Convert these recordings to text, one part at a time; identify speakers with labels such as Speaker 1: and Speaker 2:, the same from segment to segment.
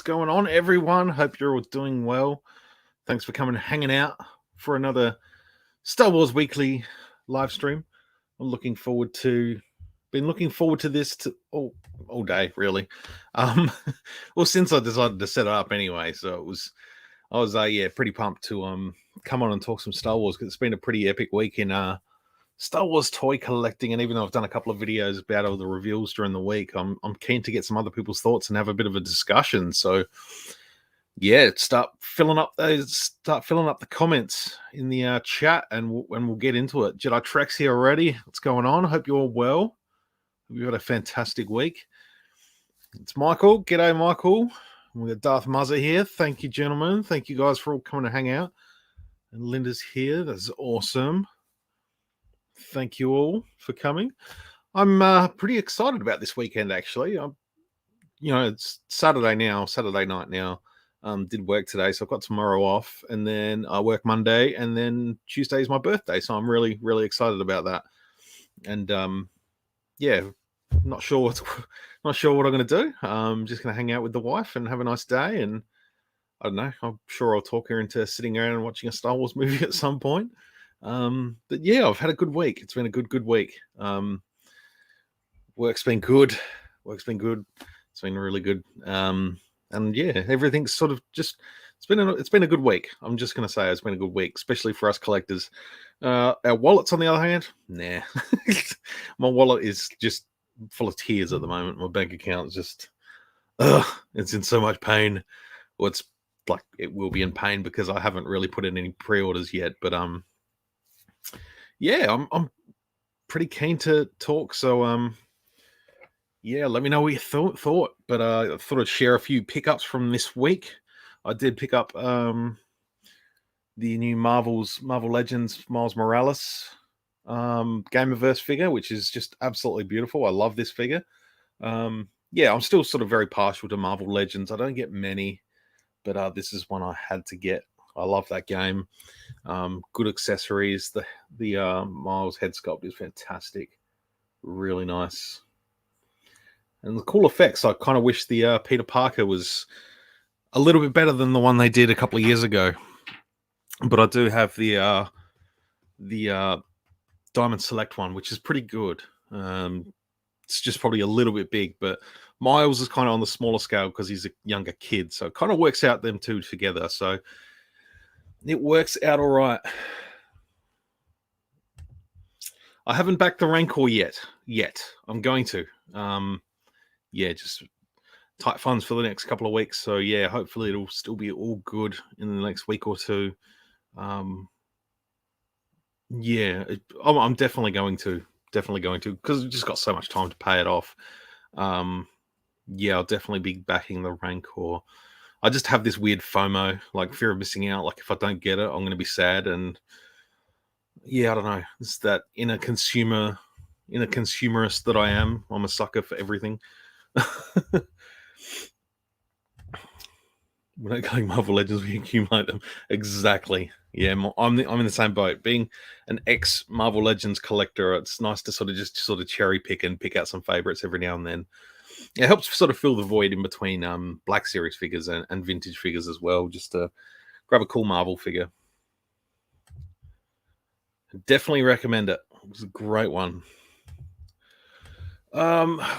Speaker 1: going on, everyone? Hope you're all doing well. Thanks for coming and hanging out for another Star Wars Weekly live stream. I'm been looking forward to this all day, really. Well, since I decided to set it up anyway, so I was pretty pumped to come on and talk some Star Wars, because it's been a pretty epic week in Star Wars toy collecting, and even though I've done a couple of videos about all the reveals during the week, I'm keen to get some other people's thoughts and have a bit of a discussion. So yeah, start filling up the comments in the chat, and we'll get into it. Jedi Trek's here already. What's going on? Hope you're all well. Hope you've had a fantastic week. It's Michael. G'day, Michael. We got Darth Malak here. Thank you, gentlemen. Thank you guys for all coming to hang out. And Linda's here. That's awesome. Thank you all for coming. I'm pretty excited about this weekend, actually. It's Saturday night now. Did work today, so I've got tomorrow off, and then I work Monday, and then Tuesday is my birthday, so I'm really, really excited about that. And not sure what I'm going to do. Just going to hang out with the wife and have a nice day, and I don't know. I'm sure I'll talk her into sitting around and watching a Star Wars movie at some point. But yeah, I've had a good week. It's been a good week. Work's been good. It's been really good. And yeah, everything's sort of just, it's been a good week. I'm just going to say it's been a good week, especially for us collectors. Our wallets, on the other hand, nah. My wallet is just full of tears at the moment. My bank account is just, it's in so much pain. Well, it's like, it will be in pain because I haven't really put in any pre-orders yet, but yeah, I'm pretty keen to talk. So yeah, let me know what you thought. But I thought I'd share a few pickups from this week. I did pick up the new Marvel Legends Miles Morales Gamerverse figure, which is just absolutely beautiful. I love this figure. Yeah, I'm still sort of very partial to Marvel Legends. I don't get many, but this is one I had to get. I love that game. Good accessories. The Miles head sculpt is fantastic. Really nice. And the cool effects. I kind of wish the Peter Parker was a little bit better than the one they did a couple of years ago. But I do have the Diamond Select one, which is pretty good. It's just probably a little bit big, but Miles is kind of on the smaller scale because he's a younger kid. So it kind of works out them two together. So it works out all right. I haven't backed the Rancor yet. I'm going to. Yeah, just tight funds for the next couple of weeks. So yeah, hopefully it'll still be all good in the next week or two. Yeah, I'm definitely going to because we've just got so much time to pay it off. Yeah, I'll definitely be backing the Rancor. I just have this weird FOMO, like fear of missing out. Like if I don't get it, I'm going to be sad. And yeah, I don't know. It's that inner consumerist that I am. I'm a sucker for everything. We're not going Marvel Legends, we accumulate them. Exactly. Yeah, I'm in the same boat. Being an ex-Marvel Legends collector, it's nice to sort of cherry pick and pick out some favorites every now and then. It helps sort of fill the void in between Black Series figures and vintage figures as well, just to grab a cool Marvel figure. Definitely recommend it. It was a great one.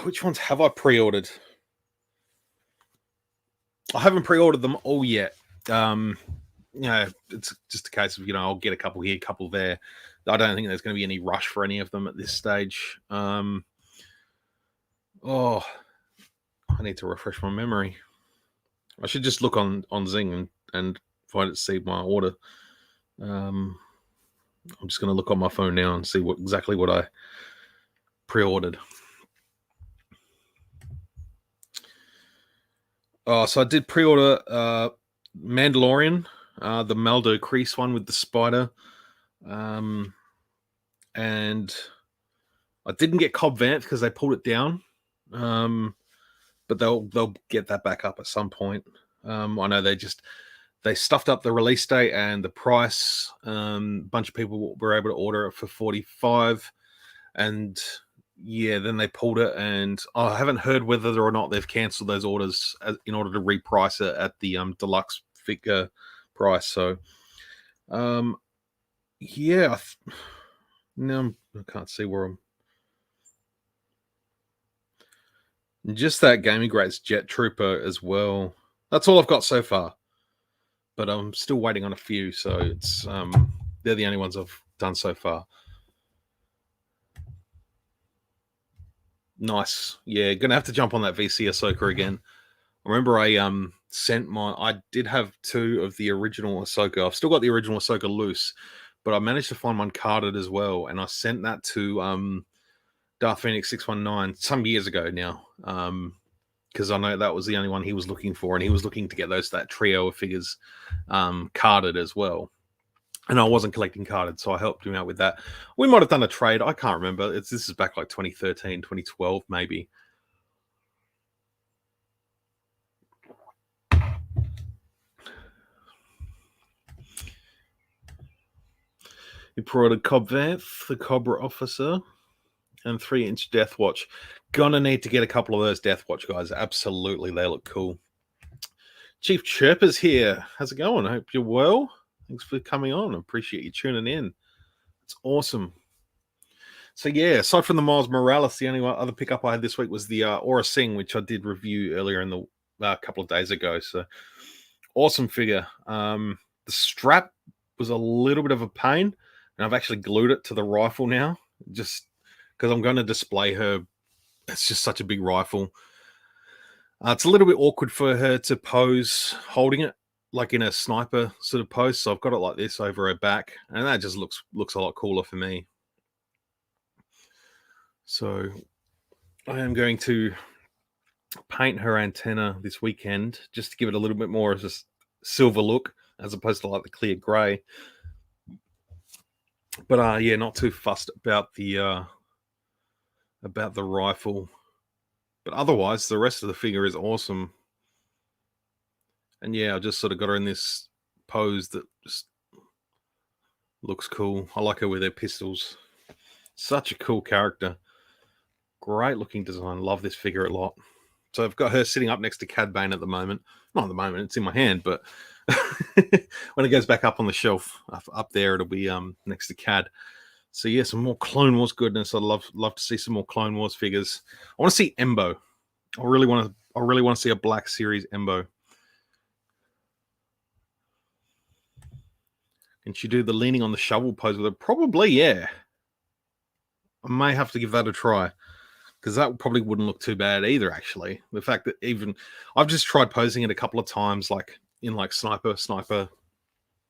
Speaker 1: Which ones have I pre-ordered? I haven't pre-ordered them all yet. It's just a case of, I'll get a couple here, a couple there. I don't think there's going to be any rush for any of them at this stage. I need to refresh my memory. I should just look on Zing and find it, see my order. I'm just going to look on my phone now and see exactly what I pre-ordered. So I did pre-order Mandalorian, the Maldo Kreese one with the spider. And I didn't get Cobb Vanth because they pulled it down. But they'll get that back up at some point. I know they stuffed up the release date and the price. A bunch of people were able to order it for $45, and yeah, then they pulled it, and I haven't heard whether or not they've cancelled those orders in order to reprice it at the deluxe figure price. So, yeah, no, I can't see where I'm. Just that Gaming Greats Jet Trooper as well. That's all I've got so far, but I'm still waiting on a few. So it's they're the only ones I've done so far. Nice. Yeah, gonna have to jump on that VC Ahsoka again. I remember I did have 2 of the original Ahsoka. I've still got the original Ahsoka loose, but I managed to find one carded as well, and I sent that to Darth Phoenix 619 some years ago now. Because I know that was the only one he was looking for, and he was looking to get that trio of figures carded as well. And I wasn't collecting carded, so I helped him out with that. We might have done a trade. I can't remember. This is back like 2013, 2012, maybe. He provided Cobb Vanth, the Cobra officer, and 3-inch Death Watch. Gonna need to get a couple of those Death Watch guys. Absolutely, they look cool. Chief Chirper's here. How's it going? I hope you're well. Thanks for coming on. I appreciate you tuning in. It's awesome. So yeah, aside from the Miles Morales, the only other pickup I had this week was the Aura Singh, which I did review earlier in the couple of days ago. So awesome figure. The strap was a little bit of a pain, and I've actually glued it to the rifle now, just because I'm going to display her. It's just such a big rifle. It's a little bit awkward for her to pose holding it, like in a sniper sort of pose. So I've got it like this over her back, and that just looks a lot cooler for me. So I am going to paint her antenna this weekend just to give it a little bit more of a silver look as opposed to like the clear gray. But yeah, not too fussed about the rifle. But otherwise, the rest of the figure is awesome. And yeah, I just sort of got her in this pose that just looks cool. I like her with her pistols. Such a cool character. Great looking design. Love this figure a lot. So I've got her sitting up next to Cad Bane at the moment. Not at the moment, it's in my hand, but when it goes back up on the shelf up there, it'll be next to Cad. So yeah, some more Clone Wars goodness. I'd love to see some more Clone Wars figures. I want to see Embo. I really want to see a Black Series Embo. Can she do the leaning on the shovel pose with her? Probably, yeah. I may have to give that a try, because that probably wouldn't look too bad either, actually. The fact that even I've just tried posing it a couple of times, like in like sniper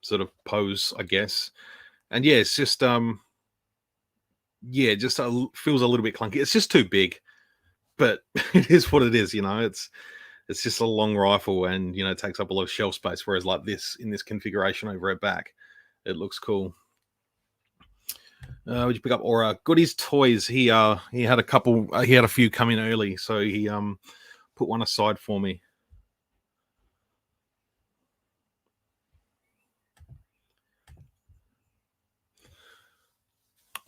Speaker 1: sort of pose, I guess. And yeah, it's just yeah, just feels a little bit clunky. It's just too big, but it is what it is, you know. It's just a long rifle, and you know, it takes up a lot of shelf space. Whereas like this, in this configuration over her back, it looks cool. Would you pick up Aura? Goodies Toys. He had a couple. He had a few come in early, so he put one aside for me.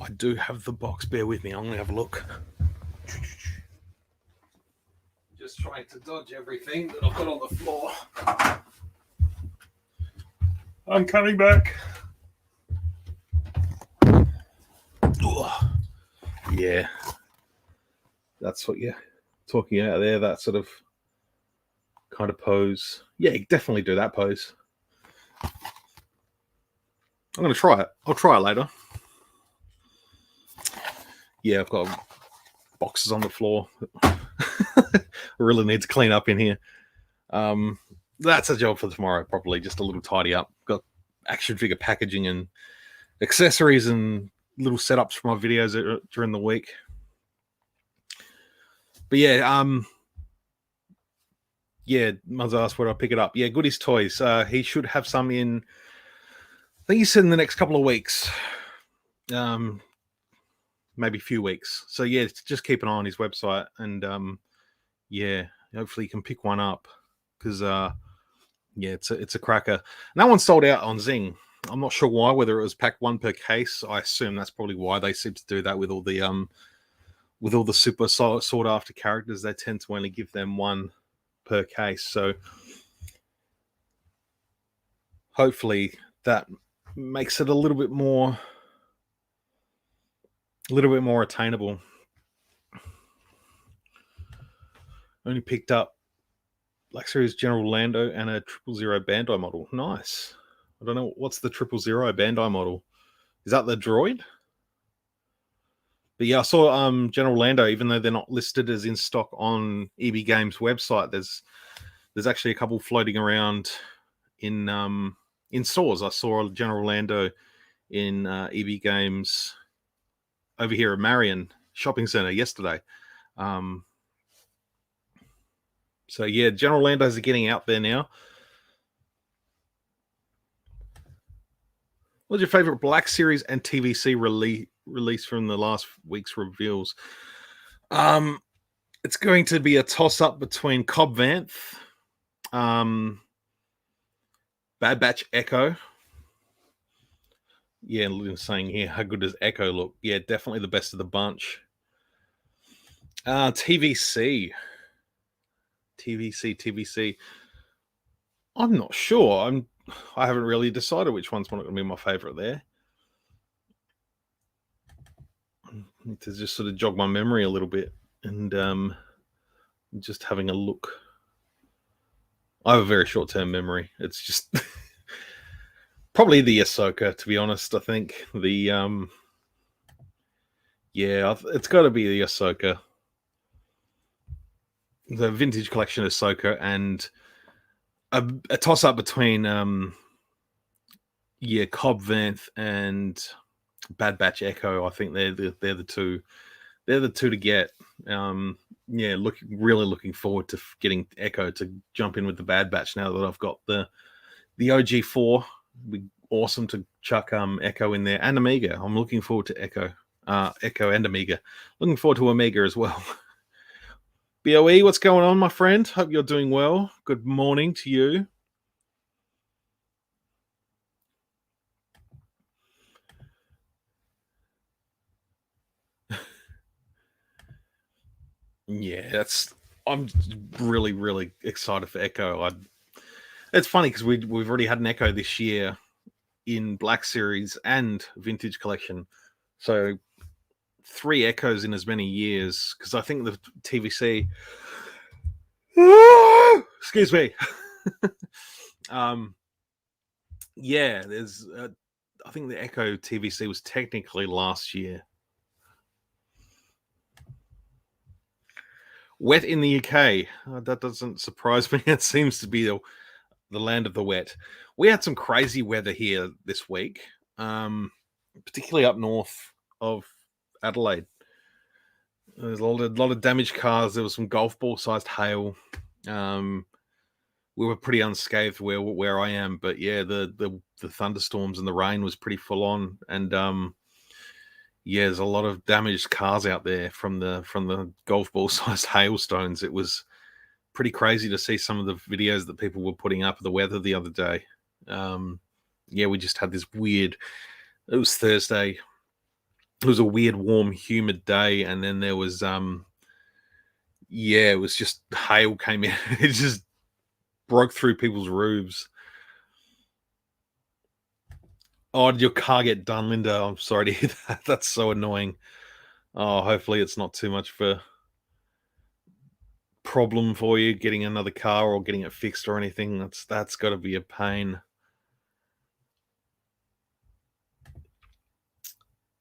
Speaker 1: I do have the box. Bear with me. I'm gonna have a look. Just trying to dodge everything that I've got on the floor. I'm coming back. Yeah, that's what you're talking about there. That sort of kind of pose. Yeah, you definitely do that pose. I'm going to try it. I'll try it later. Yeah, I've got boxes on the floor. I really need to clean up in here. That's a job for tomorrow, probably. Just a little tidy up. Got action figure packaging and accessories and little setups for my videos during the week. But yeah, yeah, Muzz asked where I pick it up. Yeah, Goodies Toys. He should have some in, I think he said in the next couple of weeks. Maybe a few weeks. So yeah, just keep an eye on his website, and yeah, hopefully you can pick one up, because yeah, it's a cracker. And that one sold out on Zing. I'm not sure why, whether it was packed one per case. I assume that's probably why they seem to do that with all with all the super sought after characters, they tend to only give them one per case. So hopefully that makes it a little bit more attainable. Only picked up Black Series General Lando and a 000 Bandai model. Nice. I don't know, what's the 000 Bandai model? Is that the droid? But yeah, I saw General Lando, even though they're not listed as in stock on EB Games website, there's actually a couple floating around in stores. I saw a General Lando in EB Games over here at Marion Shopping Centre yesterday. So yeah, General Landos are getting out there now. What's your favorite Black Series and TVC release from the last week's reveals? It's going to be a toss-up between Cobb Vanth, Bad Batch Echo. Yeah, saying here, how good does Echo look? Yeah, definitely the best of the bunch. TVC. I'm not sure. I haven't really decided which one's going to be my favorite there. I need to just sort of jog my memory a little bit and just having a look. I have a very short-term memory. It's just probably the Ahsoka, to be honest. I think the it's got to be the Ahsoka. The vintage collection Ahsoka and a toss-up between Cobb Vanth and Bad Batch Echo. I think they're the two. They're the two to get. Really looking forward to getting Echo to jump in with the Bad Batch now that I've got the OG4. It'd be awesome to chuck Echo in there and Omega. I'm looking forward to Echo and Omega. Looking forward to Omega as well. BOE, what's going on, my friend? Hope you're doing well. Good morning to you. Yeah, I'm really, really excited for Echo. It's funny because we've already had an Echo this year in Black Series and Vintage Collection. So 3 Echoes in as many years, because I think the TVC excuse me. There's I think the Echo TVC was technically last year. Wet in the UK. That doesn't surprise me. It seems to be the land of the wet. We had some crazy weather here this week, particularly up north of Adelaide. There's a lot of damaged cars. There was some golf ball sized hail. We were pretty unscathed where I am, but yeah, the thunderstorms and the rain was pretty full on, and there's a lot of damaged cars out there from the golf ball sized hailstones. It was pretty crazy to see some of the videos that people were putting up of the weather the other day. We just had this weird. It was Thursday. It was a weird, warm, humid day, and then there was it was just hail came in. It just broke through people's roofs. Oh, did your car get done, Linda? I'm sorry to hear that. That's so annoying. Oh, hopefully it's not too much of a problem for you getting another car or getting it fixed or anything. That's got to be a pain.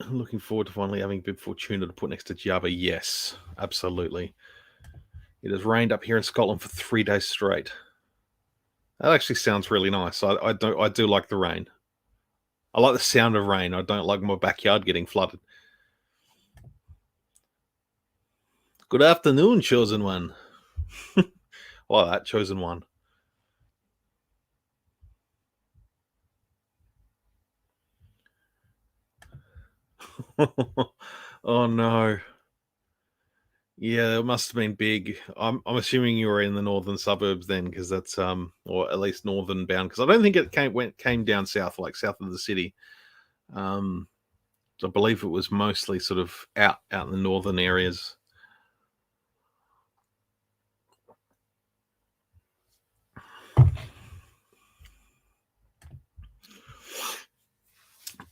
Speaker 1: I'm looking forward to finally having Bib Fortuna to put next to Jabba. Yes, absolutely. It has rained up here in Scotland for 3 days straight. That actually sounds really nice. I do like the rain. I like the sound of rain. I don't like my backyard getting flooded. Good afternoon, Chosen One. Well, that Chosen One. Oh no. Yeah, it must have been big. I'm assuming you were in the northern suburbs then, because that's or at least northern bound, because I don't think it came down south, like south of the city. I believe it was mostly sort of out in the northern areas.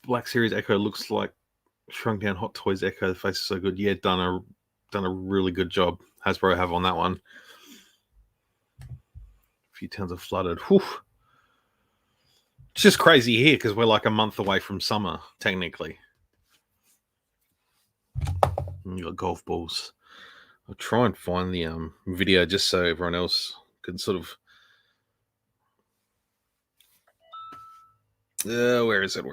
Speaker 1: Black Series Echo looks like shrunk down Hot Toys Echo. The face is so good. Yeah, done a really good job. Hasbro have on that one. A few towns are flooded. Whew. It's just crazy here because we're like a month away from summer, technically. And you got golf balls. I'll try and find the video just so everyone else can sort of. Where is it?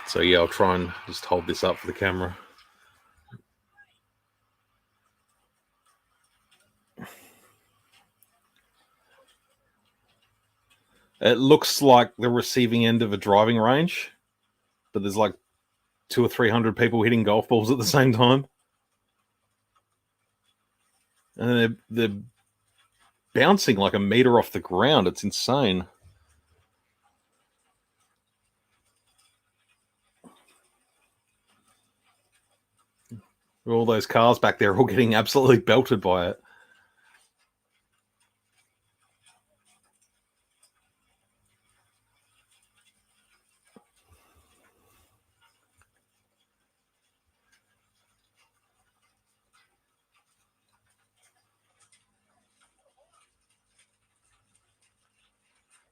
Speaker 1: So yeah, I'll try and just hold this up for the camera. It looks like the receiving end of a driving range, but there's like 200 or 300 people hitting golf balls at the same time. And they're bouncing like a meter off the ground. It's insane. All those cars back there are all getting absolutely belted by it.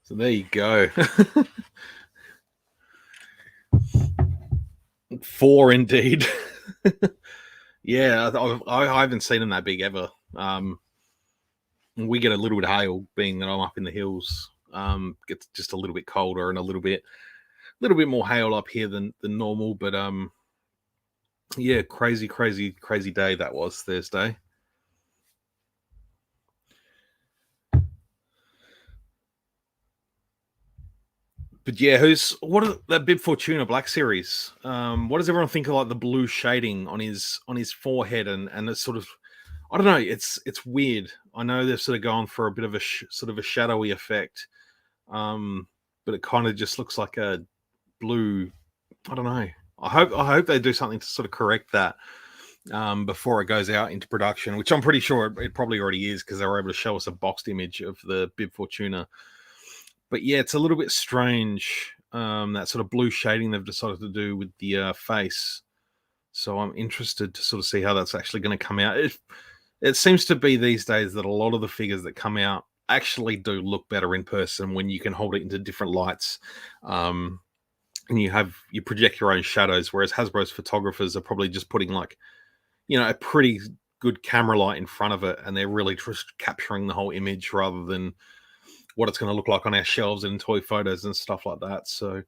Speaker 1: So there you go. 4 indeed. Yeah, I haven't seen them that big ever. We get a little bit of hail, being that I'm up in the hills. Gets just a little bit colder and a little bit more hail up here than normal. But yeah, crazy day that was Thursday. But yeah, that Bib Fortuna Black Series? What does everyone think of like the blue shading on his forehead and it's sort of, I don't know, it's weird. I know they've sort of gone for a bit of a sort of a shadowy effect, but it kind of just looks like a blue. I don't know. I hope they do something to sort of correct that before it goes out into production, which I'm pretty sure it probably already is because they were able to show us a boxed image of the Bib Fortuna. But yeah, it's a little bit strange, that sort of blue shading they've decided to do with the face. So I'm interested to sort of see how that's actually going to come out. It seems to be these days that a lot of the figures that come out actually do look better in person when you can hold it into different lights. And you project your own shadows, whereas Hasbro's photographers are probably just putting like, a pretty good camera light in front of it, and they're really just capturing the whole image rather than what it's going to look like on our shelves and toy photos and stuff like that. So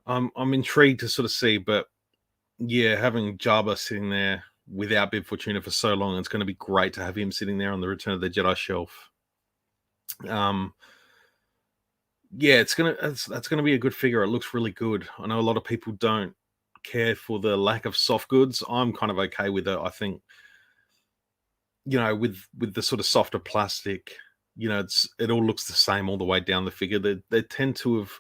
Speaker 1: I'm intrigued to sort of see, but yeah, having Jabba sitting there without Bib Fortuna for so long, it's going to be great to have him sitting there on the Return of the Jedi shelf. Yeah, that's gonna be a good figure. It looks really good. I know a lot of people don't care for the lack of soft goods. I'm kind of okay with it. I think, with the sort of softer plastic, it all looks the same all the way down the figure. They tend to have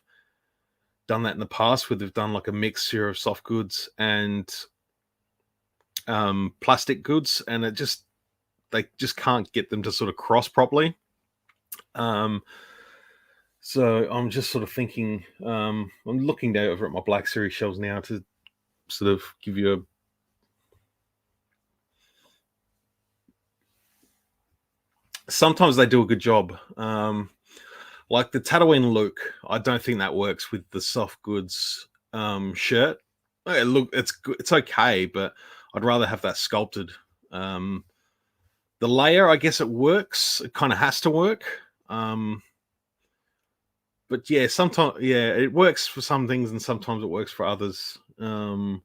Speaker 1: done that in the past, where they've done like a mixture of soft goods and plastic goods, and they just can't get them to sort of cross properly. So I'm just sort of thinking, I'm looking over at my Black Series shelves now to sort of give you a. Sometimes they do a good job. Like the Tatooine Luke, I don't think that works with the soft goods shirt. It's okay, but I'd rather have that sculpted. The layer, I guess it works. It kind of has to work. But yeah, sometimes it works for some things, and sometimes it works for others. Yeah,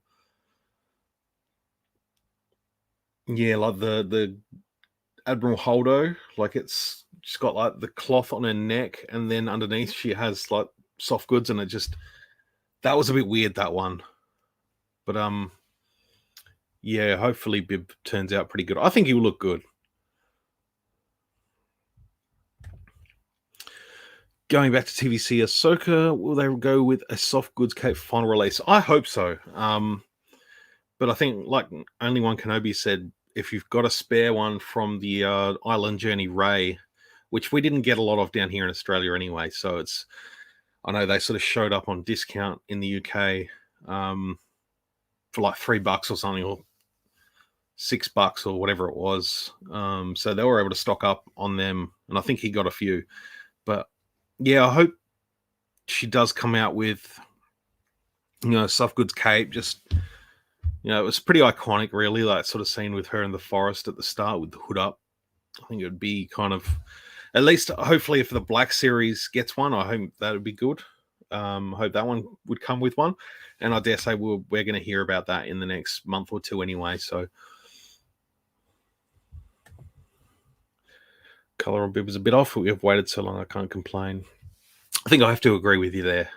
Speaker 1: like the Admiral Holdo, like she's got like the cloth on her neck, and then underneath she has like soft goods, and that was a bit weird, that one. But yeah, hopefully Bib turns out pretty good. I think he will look good. going back to TVC, Ahsoka, will they go with a soft goods cape for final release? I hope so. But I think, like only one Kenobi said, if you've got a spare one from the Island Journey Ray, which we didn't get a lot of down here in Australia anyway, so it's, I know they sort of showed up on discount in the UK for like $3 or something, or $6 or whatever it was. So they were able to stock up on them, and I think he got a few. But yeah, I hope she does come out with, soft goods cape. Just, it was pretty iconic, really, like sort of scene with her in the forest at the start with the hood up. I think it would be kind of, at least hopefully if the Black Series gets one, I hope that would be good. I hope that one would come with one. And I dare say we're going to hear about that in the next month or two anyway. So color on bib was a bit off, but we've waited so long, I can't complain. I think I have to agree with you there.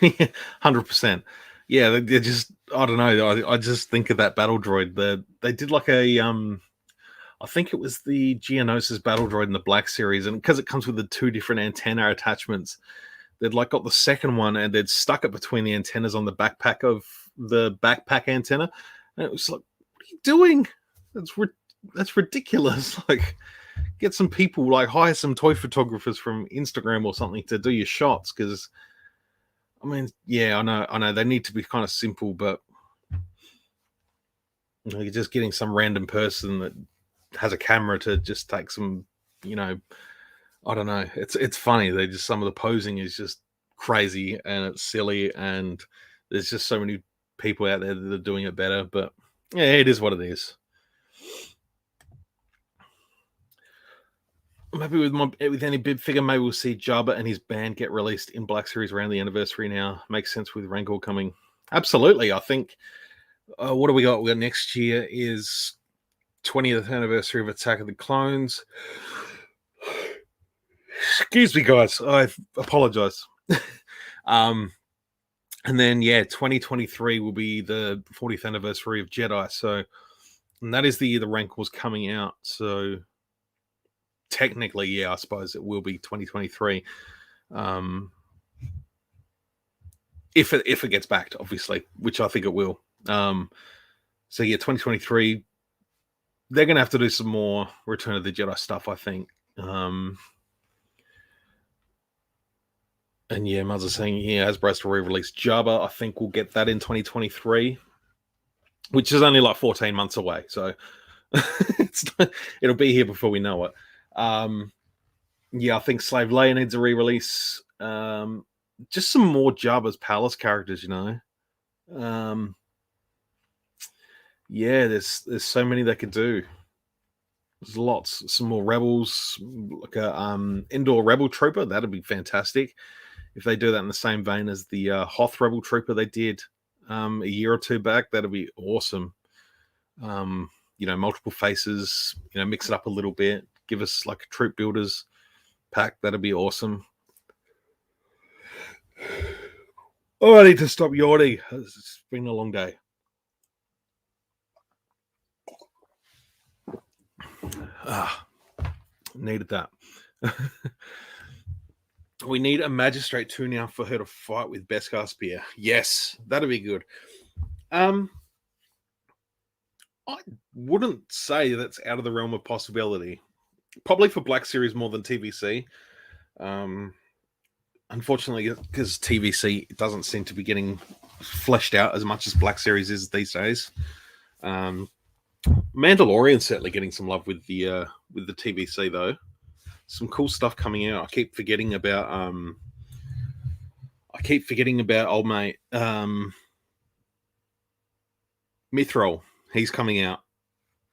Speaker 1: 100%. Yeah, they're just, I don't know. I just think of that battle droid. They did like a, I think it was the Geonosis battle droid in the Black Series, and because it comes with the two different antenna attachments, they'd like got the second one and they'd stuck it between the antennas on the backpack of the backpack antenna, and it was like, what are you doing? That's ridiculous. Like, get some people, like hire some toy photographers from Instagram or something to do your shots, because I mean, yeah, I know they need to be kind of simple, but you're just getting some random person that has a camera to just take some, I don't know. It's funny. They just, some of the posing is just crazy and it's silly, and there's just so many people out there that are doing it better. But yeah, it is what it is. Maybe with any bib figure, maybe we'll see Jabba and his band get released in Black Series around the anniversary now. Makes sense with Rancor coming. Absolutely. I think, what do we got? We got next year is 20th anniversary of Attack of the Clones. Excuse me, guys. I apologize. And then, 2023 will be the 40th anniversary of Jedi. So, and that is the year the Rancor's coming out. So, technically, I suppose it will be 2023. If it gets backed, obviously, which I think it will. 2023, they're going to have to do some more Return of the Jedi stuff, I think. And Muzz is saying, Hasbro's to re-release Jabba. I think we'll get that in 2023, which is only like 14 months away. So it'll be here before we know it. I think Slave Leia needs a re-release. Just some more Jabba's Palace characters, there's so many they could do. There's lots. Some more Rebels, like a Indoor Rebel Trooper. That'd be fantastic if they do that in the same vein as the Hoth Rebel Trooper they did a year or two back. That'd be awesome. Multiple faces. Mix it up a little bit. Give us like a Troop Builders pack. That'd be awesome. Oh, I need to stop yawning. It's been a long day. Needed that. We need a Magistrate 2 now for her to fight with Beskar Spear. Yes, that'd be good. I wouldn't say that's out of the realm of possibility. Probably for Black Series more than TVC. Unfortunately, because TVC doesn't seem to be getting fleshed out as much as Black Series is these days. Mandalorian's certainly getting some love with the TVC though. Some cool stuff coming out. I keep forgetting about old mate Mithril. He's coming out.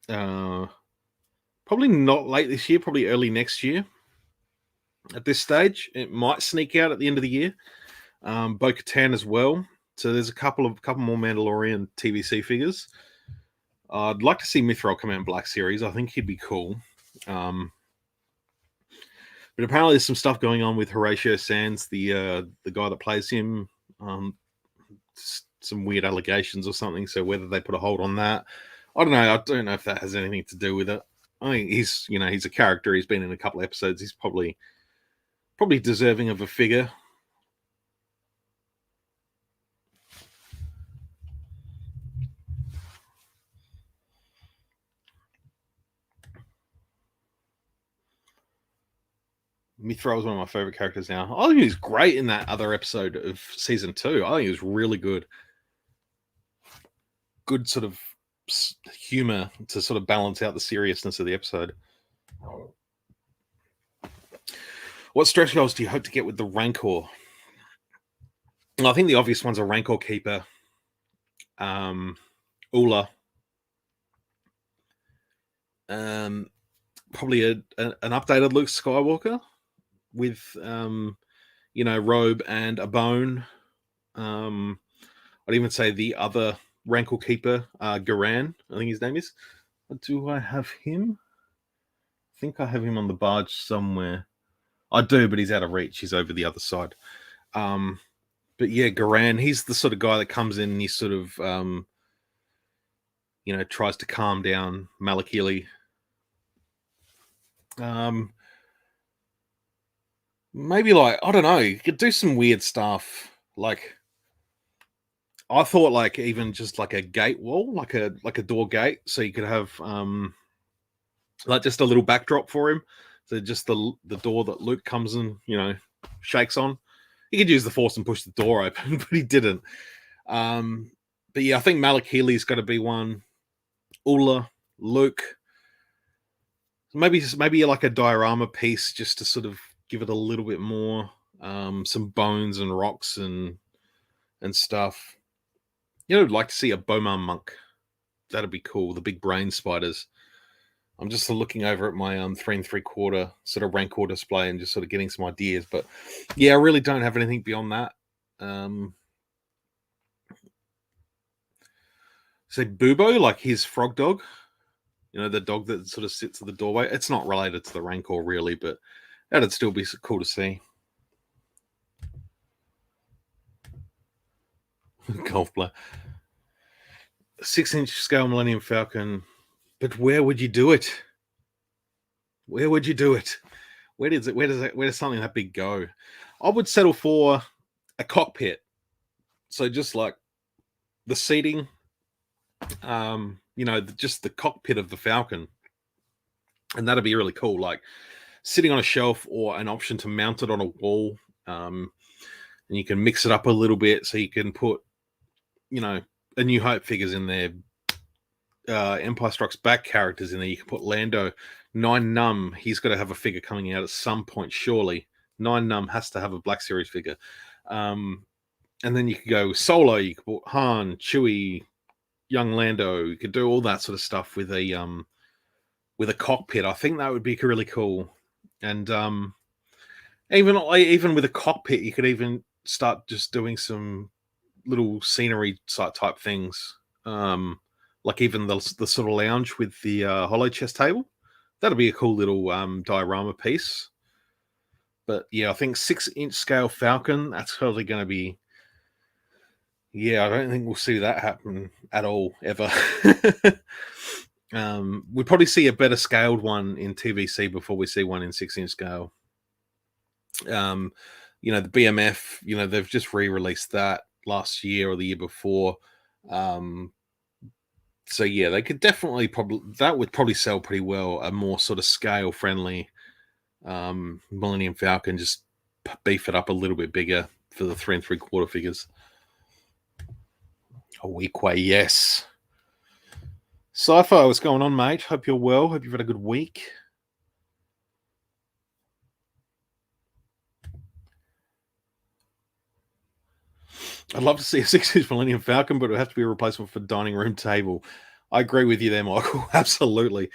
Speaker 1: Probably not late this year, probably early next year. At this stage, it might sneak out at the end of the year. Bo-Katan as well. So there's a couple more Mandalorian TVC figures. I'd like to see Mithril come out in Black Series. I think he'd be cool. But apparently there's some stuff going on with Horatio Sands, the guy that plays him. Some weird allegations or something. So whether they put a hold on that, I don't know. I don't know if that has anything to do with it. I mean, he's a character. He's been in a couple of episodes. He's probably deserving of a figure. Mithra is one of my favorite characters now. I think he was great in that other episode of season 2. I think he was really good. Good sort of humor to sort of balance out the seriousness of the episode. What stretch goals do you hope to get with the Rancor? I think the obvious ones are Rancor Keeper, Ula, probably an updated Luke Skywalker with robe and a bone. I'd even say the other Rancor Keeper, Garan, I think his name is. Do I have him? I think I have him on the barge somewhere. I do, but he's out of reach. He's over the other side. But yeah, Garan, he's the sort of guy that comes in and he sort of, tries to calm down Malak. Maybe like, I don't know, you could do some weird stuff. Like, I thought like even just like a gate wall, like a door gate, so you could have like just a little backdrop for him. So just the door that Luke comes and shakes on. He could use the Force and push the door open, but he didn't. But yeah, I think Malak Healy's got to be one. Ula, Luke. Maybe like a diorama piece just to sort of give it a little bit more. Some bones and rocks and stuff. I'd like to see a Bowman monk. That'd be cool. The big brain spiders. I'm just looking over at my 3 3/4 sort of Rancor display and just sort of getting some ideas. But yeah, I really don't have anything beyond that. Say Bubo, like his frog dog. The dog that sort of sits at the doorway. It's not related to the Rancor really, but that'd still be cool to see. Golf player. 6-inch scale Millennium Falcon. But where would you do it? Where would you do it? Where does something that big go? I would settle for a cockpit. So just like the seating, just the cockpit of the Falcon. And that'd be really cool. Like sitting on a shelf or an option to mount it on a wall. And you can mix it up a little bit so you can put, A New Hope figures in there. Empire Strikes Back characters in there. You can put Lando. 9 Num, he's got to have a figure coming out at some point, surely. 9 Num has to have a Black Series figure. And then you could go Solo, you could put Han, Chewie, young Lando. You could do all that sort of stuff with a cockpit. I think that would be really cool. And even with a cockpit, you could even start just doing some little scenery type things. Like even the sort of lounge with the hollow chest table. That'd be a cool little diorama piece. But yeah, I think 6-inch scale Falcon, that's probably going to be... Yeah, I don't think we'll see that happen at all, ever. We'd probably see a better scaled one in TVC before we see one in 6-inch scale. The BMF, they've just re-released that last year or the year before. So yeah, they could definitely that would probably sell pretty well. A more sort of scale friendly Millennium Falcon, just beef it up a little bit bigger for the 3 3/4 figures. A week way, yes. Sci-Fi, what's going on, mate? Hope you're well. Hope you've had a good week. I'd love to see a 6-inch Millennium Falcon, but it would have to be a replacement for dining room table. I agree with you there, Michael. Absolutely.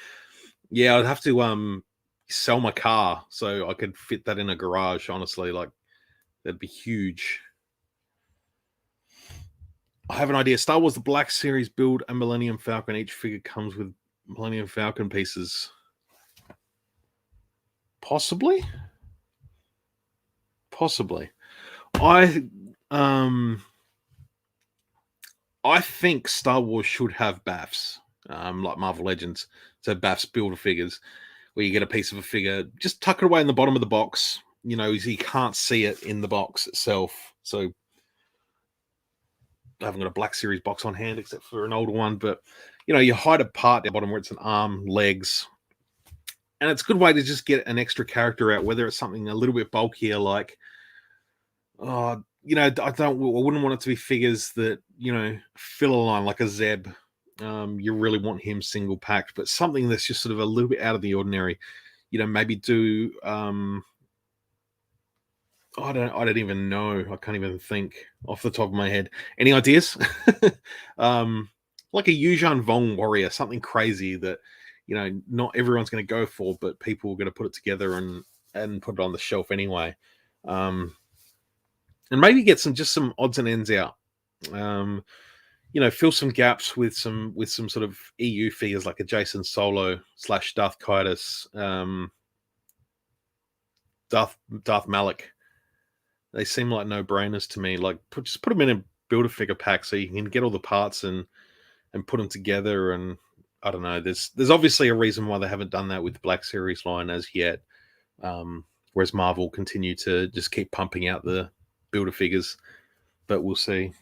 Speaker 1: Yeah, I'd have to sell my car so I could fit that in a garage, honestly. Like, that'd be huge. I have an idea. Star Wars The Black Series build a Millennium Falcon. Each figure comes with Millennium Falcon pieces. Possibly. I think Star Wars should have BAFs. like Marvel Legends. So BAF's Build-A-Figures, where you get a piece of a figure, just tuck it away in the bottom of the box. You know, so you can't see it in the box itself. So I haven't got a Black Series box on hand except for an older one, but you know, you hide a part at the bottom where it's an arm, legs, and it's a good way to just get an extra character out, whether it's something a little bit bulkier, like, you know, I wouldn't want it to be figures that, you know, fill a line like a Zeb. You really want him single packed, but something that's just sort of a little bit out of the ordinary. You know, maybe do I don't even know. I can't even think off the top of my head. Any ideas? Like a Yuuzhan Vong warrior, something crazy that, you know, not everyone's going to go for, but people are going to put it together and put it on the shelf anyway. And maybe get some odds and ends out. You know, fill some gaps with some sort of EU figures like a Jason Solo / Darth Kaitis, Darth Malak. They seem like no-brainers to me. Like, just put them in a Build-A-Figure pack so you can get all the parts and put them together. And I don't know. There's obviously a reason why they haven't done that with the Black Series line as yet. Whereas Marvel continue to just keep pumping out the Build-A-Figures. But we'll see.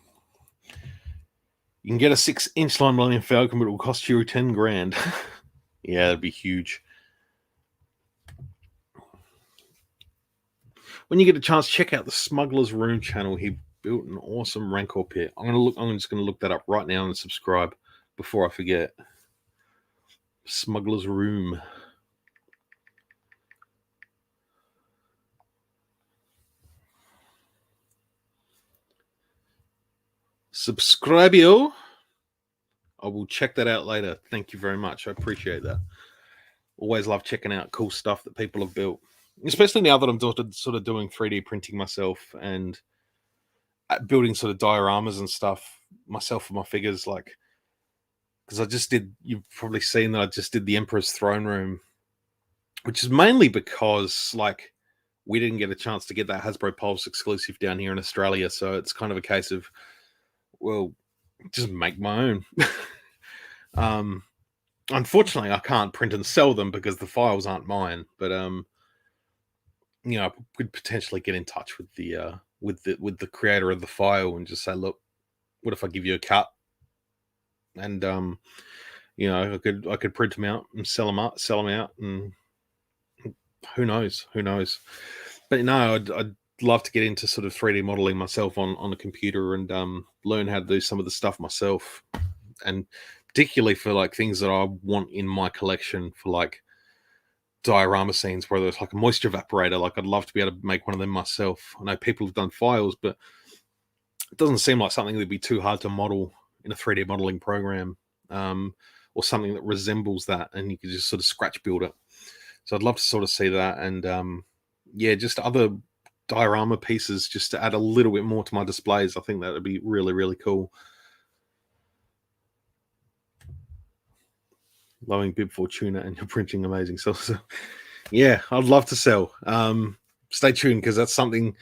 Speaker 1: You can get a 6-inch line Millennium Falcon, but it will cost you 10 grand. Yeah, that'd be huge. When you get a chance, check out the Smuggler's Room channel. He built an awesome Rancor pit. I'm just going to look that up right now and subscribe before I forget. Smuggler's Room. Subscribe, yo. I will check that out later. Thank you very much. I appreciate that. Always love checking out cool stuff that people have built, especially now that I'm sort of doing 3D printing myself and building sort of dioramas and stuff myself for my figures. Like, because you've probably seen that I just did the Emperor's Throne Room, which is mainly because, like, we didn't get a chance to get that Hasbro Pulse exclusive down here in Australia. So it's kind of a case of, well, just make my own. Unfortunately, I can't print and sell them because the files aren't mine. But you know, I could potentially get in touch with the creator of the file and just say, look, what if I give you a cut? And you know, I could print them out and sell them out, and who knows? But no, I'd love to get into sort of 3D modeling myself on a computer and learn how to do some of the stuff myself, and particularly for like things that I want in my collection for like diorama scenes, whether it's like a moisture evaporator. Like, I'd love to be able to make one of them myself. I know people have done files, but it doesn't seem like something that'd be too hard to model in a 3D modeling program, or something that resembles that, and you could just sort of scratch build it. So I'd love to sort of see that, and yeah, just other diorama pieces just to add a little bit more to my displays. I think that would be really, really cool. Loving Bib Fortuna and you're printing amazing stuff. So yeah, I'd love to sell. Stay tuned, because that's something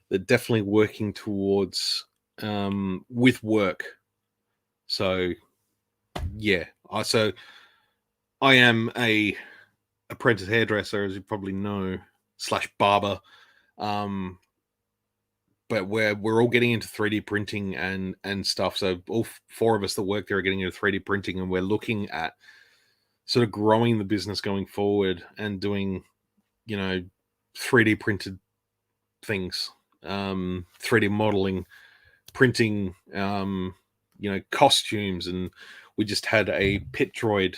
Speaker 1: that definitely working towards with work. So yeah, I am a apprentice hairdresser, as you probably know, / barber. But we're all getting into 3D printing and stuff. So all 4 of us that work there are getting into 3D printing, and we're looking at sort of growing the business going forward and doing, you know, 3D printed things, 3D modeling, printing, you know, costumes. And we just had a pit droid.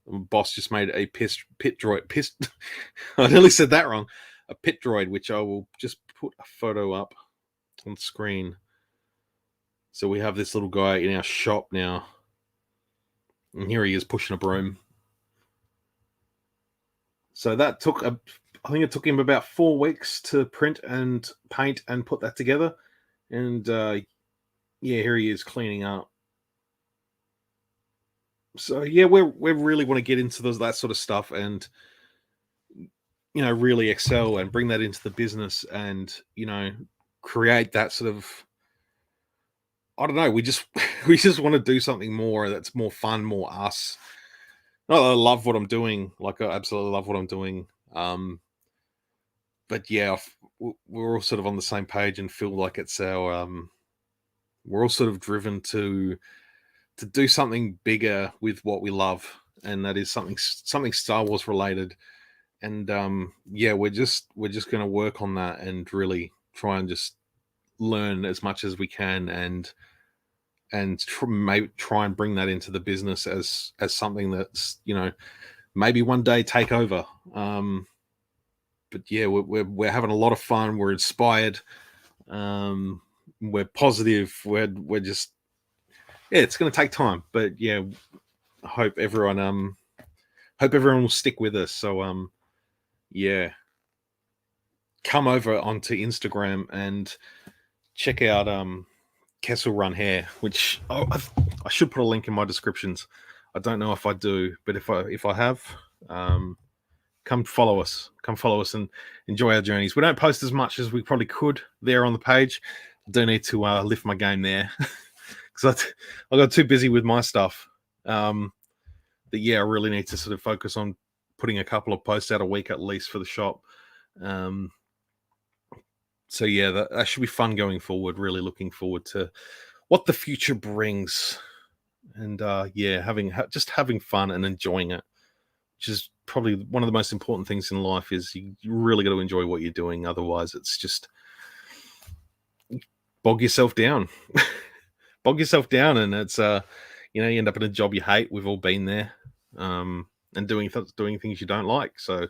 Speaker 1: Boss just made a pit droid. I nearly said that wrong. A pit droid, which I will just put a photo up on screen. So we have this little guy in our shop now, and here he is pushing a broom. So that took I think it took him about 4 weeks to print and paint and put that together. And yeah, here he is cleaning up. So yeah, we really want to get into that sort of stuff, and you know, really excel and bring that into the business, and you know, create that sort of, I don't know. We just we just want to do something more that's more fun, more us. Not that I love what I'm doing. Like I absolutely love what I'm doing. But yeah, we're all sort of on the same page and feel like it's our. We're all sort of driven to do something bigger with what we love, and that is something Star Wars related. And yeah, we're just going to work on that and really try and just learn as much as we can and maybe try and bring that into the business as something that's maybe one day take over. But yeah, we're having a lot of fun. We're inspired. We're positive. We're just yeah. It's going to take time, but yeah, I hope everyone will stick with us. So yeah, come over onto Instagram and check out Kessel Run Hair, which I should put a link in my descriptions. I don't know if I do, but if I have, come follow us. Come follow us and enjoy our journeys. We don't post as much as we probably could there on the page. I do need to lift my game there because I got too busy with my stuff. But yeah, I really need to sort of focus on putting a couple of posts out a week at least for the shop. So yeah, that should be fun going forward. Really looking forward to what the future brings, and yeah, just having fun and enjoying it, which is probably one of the most important things in life. Is you really got to enjoy what you're doing. Otherwise, it's just bog yourself down, and it's you end up in a job you hate. We've all been there, and doing things you don't like. So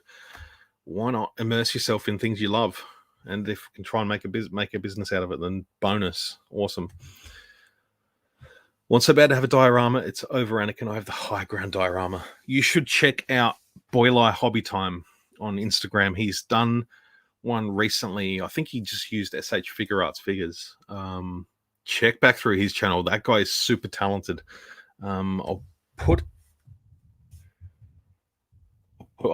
Speaker 1: why not immerse yourself in things you love? And if you can try and make a business out of it, then bonus, awesome. Once so bad to have a diorama, it's over, Anakin. I have the high ground diorama. You should check out Boylai Hobby Time on Instagram. He's done one recently. I think he just used SH Figure Arts figures. Check back through his channel. That guy is super talented. I'm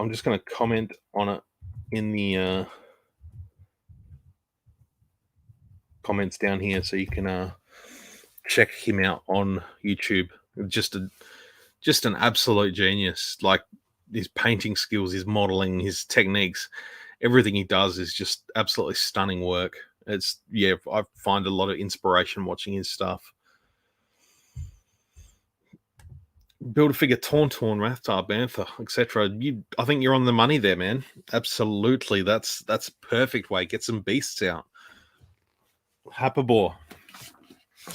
Speaker 1: just going to comment on it in the comments down here so you can check him out on YouTube. Just an absolute genius. Like his painting skills, his modeling, his techniques, everything he does is just absolutely stunning work. It's I find a lot of inspiration watching his stuff. Build a figure, Tauntaun, Rathtar, Bantha, etc. I think you're on the money there, man. Absolutely, that's a perfect way. Get some beasts out. Hapabor.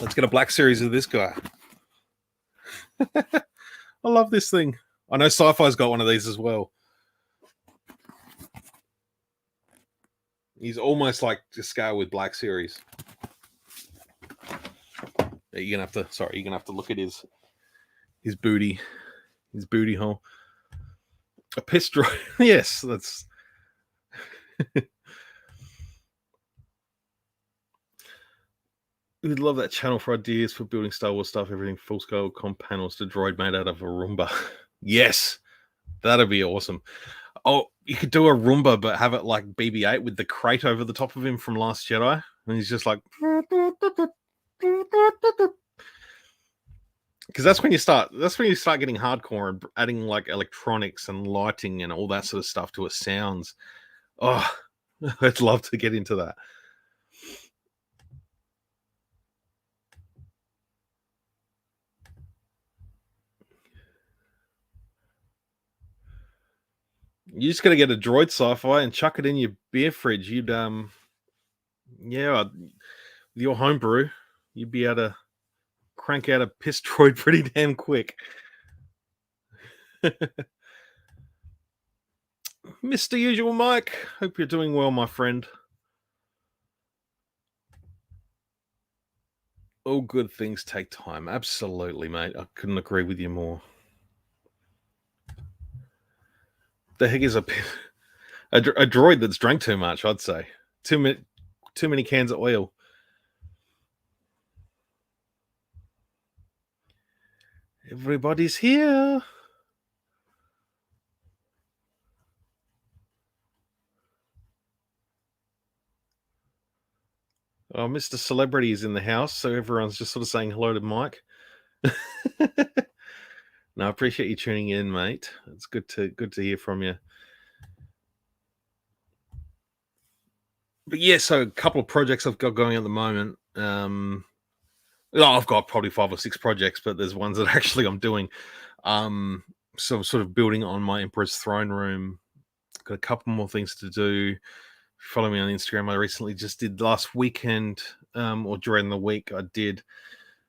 Speaker 1: Let's get a black series of this guy. I love this thing. I know Sci-Fi's got one of these as well. He's almost like to scale with Black Series. You're gonna have to look at his booty, hole. A piss droid. Yes, that's. We'd love that channel for ideas for building Star Wars stuff, everything full scale comp panels to droid made out of a Roomba. Yes, that'd be awesome. Oh, you could do a Roomba, but have it like BB-8 with the crate over the top of him from Last Jedi, and he's just like. Because that's when you start getting hardcore and adding like electronics and lighting and all that sort of stuff to it. Sounds. Oh, I'd love to get into that. You just got to get a droid sci-fi and chuck it in your beer fridge. You'd with your homebrew, you'd be able to crank out a piss droid pretty damn quick. Mr. Usual Mike, hope you're doing well, my friend. All good things take time. Absolutely, mate. I couldn't agree with you more. The heck is a droid that's drank too much? I'd say too many cans of oil. Everybody's here. Oh, Mr. Celebrity is in the house, so everyone's just sort of saying hello to Mike. No, I appreciate you tuning in, mate. It's good to hear from you. But yeah, so a couple of projects I've got going at the moment. I've got probably 5 or 6 projects, but there's ones that actually I'm doing. So I'm sort of building on my Emperor's Throne Room. Got a couple more things to do. Follow me on Instagram. I recently just did last weekend, or during the week, I did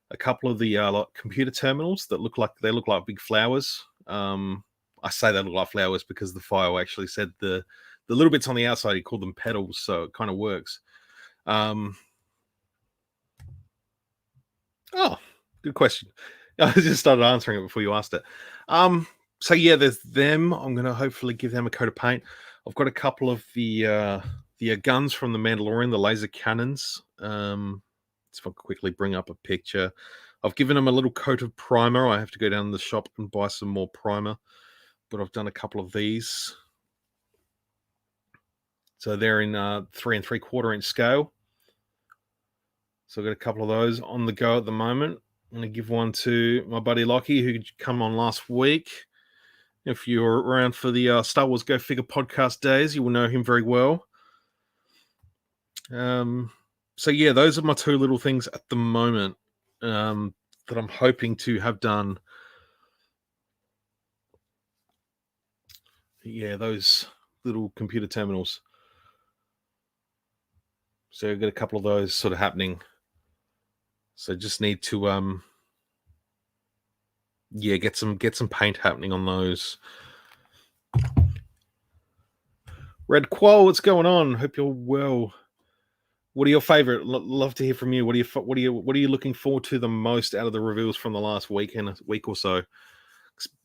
Speaker 1: a couple of the computer terminals that look like big flowers. I say they look like flowers because the file actually said the little bits on the outside, he called them petals, so it kind of works. Oh, good question. I just started answering it before you asked it. So yeah, there's them. I'm going to hopefully give them a coat of paint. I've got a couple of the guns from the Mandalorian, the laser cannons. If I quickly bring up a picture, I've given them a little coat of primer. I have to go down to the shop and buy some more primer, but I've done a couple of these. So they're in 3 3/4 inch scale. So I've got a couple of those on the go at the moment. I'm going to give one to my buddy Lockie, who came on last week. If you're around for the Star Wars Go Figure podcast days, you will know him very well. So yeah, those are my 2 little things at the moment that I'm hoping to have done. Yeah, those little computer terminals. So I've got a couple of those sort of happening. So just need to get some paint happening on those. Red Qual, what's going on? Hope you're well. What are your favorite? Love to hear from you. What are you looking forward to the most out of the reveals from the last week or so?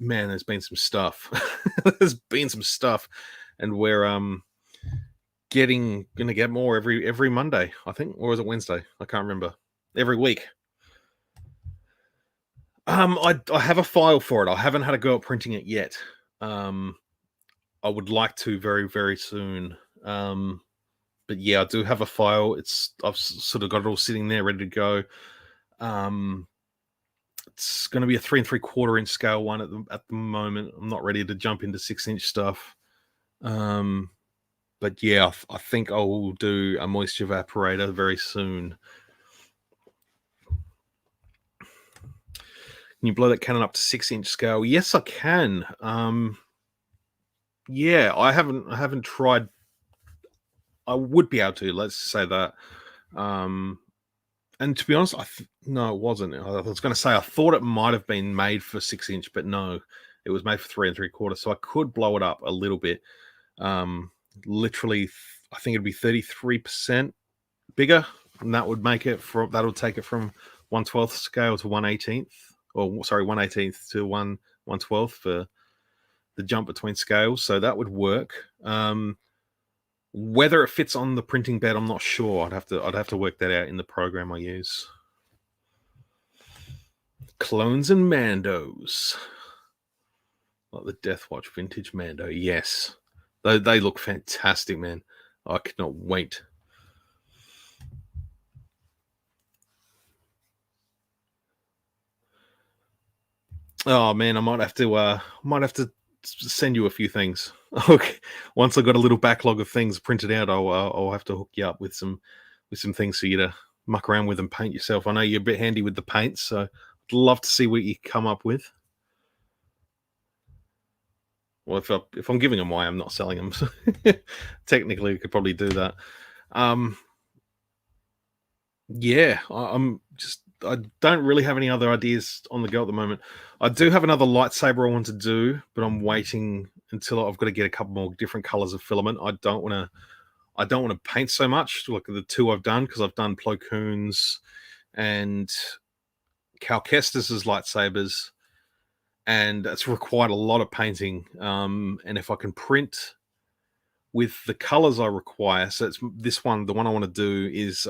Speaker 1: Man, there's been some stuff. There's been some stuff, and we're gonna get more every Monday, I think, or is it Wednesday? I can't remember. Every week. I have a file for it. I haven't had a go at printing it yet. I would like to very, very soon. But yeah, I do have a file. I've sort of got it all sitting there ready to go. It's going to be a 3 3/4 inch scale one at the moment. I'm not ready to jump into 6-inch stuff. But yeah, I think I will do a moisture evaporator very soon. Can you blow that cannon up to 6-inch scale? Yes, I can. Yeah, I haven't tried. I would be able to. Let's say that. And to be honest, no, it wasn't. I was going to say I thought it might have been made for 6-inch, but no, it was made for 3 3/4. So I could blow it up a little bit. Literally, I think it'd be 33% bigger, and that would make it that'll take it from 1/12 scale to 1/18, or sorry, 1/18 to 1/12 for the jump between scales. So that would work. Whether it fits on the printing bed, I'm not sure. I'd have to work that out in the program I use. Clones and Mandos, like the Death Watch vintage Mando. Yes, they look fantastic, man. I cannot wait. Oh man, I might have to send you a few things. Okay, once I got a little backlog of things printed out, I'll have to hook you up with some things for you to muck around with and paint yourself. I know you're a bit handy with the paints, so I'd love to see what you come up with. Well, if I'm giving them away, I'm not selling them. So technically, we could probably do that. Yeah, I don't really have any other ideas on the go at the moment. I do have another lightsaber I want to do, but I'm waiting until I've got to get a couple more different colors of filament. I don't want to paint so much like the 2 I've done, because I've done Plo Koon's and Cal Kestis's lightsabers, and it's required a lot of painting. And if I can print with the colors I require, so it's this one. The one I want to do is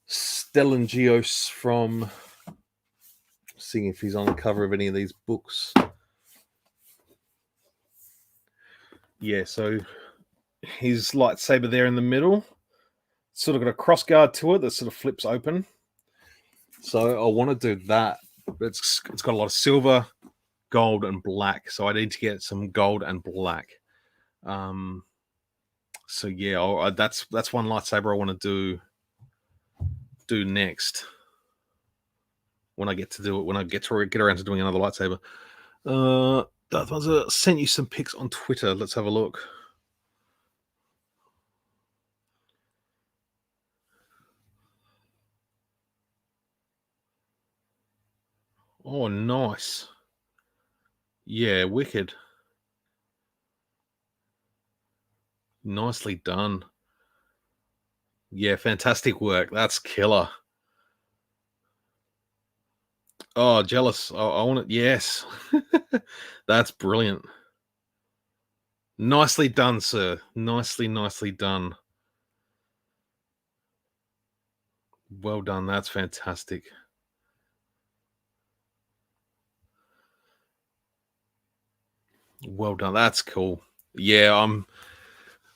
Speaker 1: Stellan Gios from, seeing if he's on the cover of any of these books. Yeah, so his lightsaber there in the middle. sort of got a cross guard to it that sort of flips open. So I want to do that. It's got a lot of silver, gold, and black. So I need to get some gold and black. So yeah, that's one lightsaber I want to do next. When I get to do it, when I get around to doing another lightsaber. Darth Malak sent you some pics on Twitter. Let's have a look. Oh, nice. Yeah, wicked. Nicely done. Yeah, fantastic work. That's killer. Oh, jealous. I want it. Yes. That's brilliant. Nicely done, sir. Nicely done. Well done. That's fantastic. Well done. That's cool. Yeah,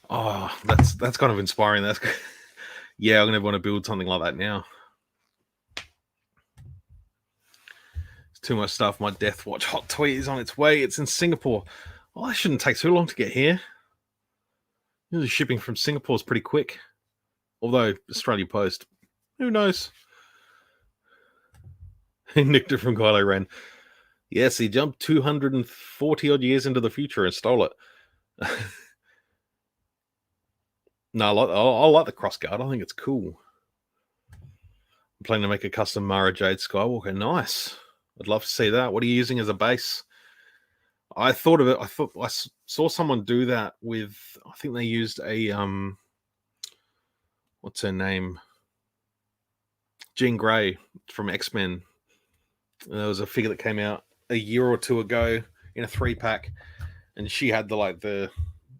Speaker 1: oh, that's kind of inspiring. That's yeah, I'm gonna want to build something like that now. It's too much stuff. My Death Watch hot toy is on its way. It's in Singapore. Oh, that shouldn't take too long to get here. Usually shipping from Singapore is pretty quick. Although Australia Post, who knows? He nicked it from Kylo Ren. Yes, he jumped 240 odd years into the future and stole it. No, I like the crossguard. I think it's cool. I'm planning to make a custom Mara Jade Skywalker. Nice. I'd love to see that. What are you using as a base? I thought of it. I saw someone do that with. I think they used a what's her name? Jean Grey from X-Men. There was a figure that came out a year or two ago in a 3-pack, and she had the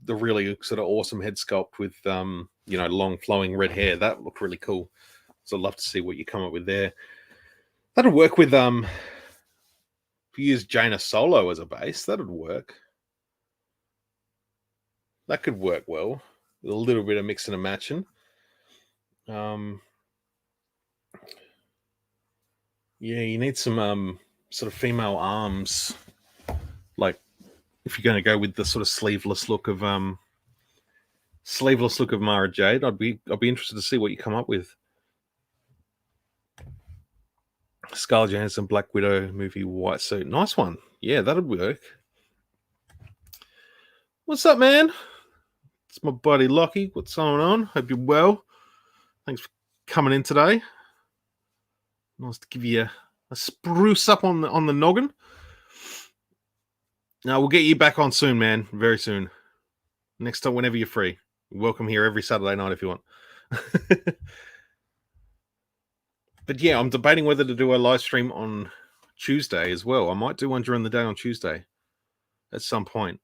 Speaker 1: really sort of awesome head sculpt with long flowing red hair. That looked really cool. So I'd love to see what you come up with there. That'd work with if you use Jaina Solo as a base, that'd work. That could work well. With a little bit of mixing and matching. Yeah, you need some sort of female arms. Like if you're going to go with the sort of sleeveless look of Mara Jade, I'd be interested to see what you come up with. Scarlett Johansson, Black Widow movie, white suit. Nice one. Yeah, that'd work. What's up, man? It's my buddy Lockie. What's going on? Hope you're well. Thanks for coming in today. Nice to give you a spruce up on the noggin. Now we'll get you back on soon, man. Very soon. Next time, whenever you're free. You're welcome here every Saturday night if you want. But yeah, I'm debating whether to do a live stream on Tuesday as well. I might do one during the day on Tuesday at some point.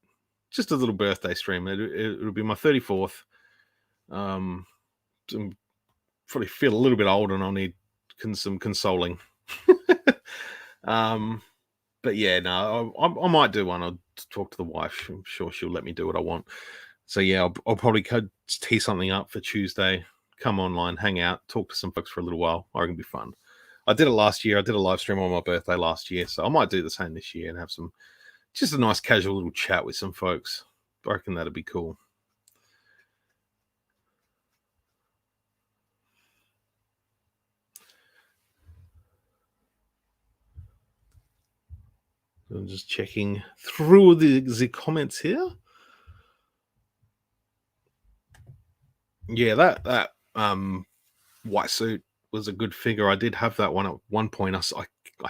Speaker 1: Just a little birthday stream. It'll be my 34th. I'm probably feel a little bit old and I'll need some consoling. But yeah, no, I might do one. I'll talk to the wife. I'm sure she'll let me do what I want. So yeah, I'll probably tee something up for Tuesday. Come online, hang out, talk to some folks for a little while. I reckon it'll be fun. I did it last year. I did a live stream on my birthday last year, so I might do the same this year and have just a nice casual little chat with some folks. I reckon that'd be cool. I'm just checking through the comments here. Yeah, that white suit was a good figure. I did have that one at one point. I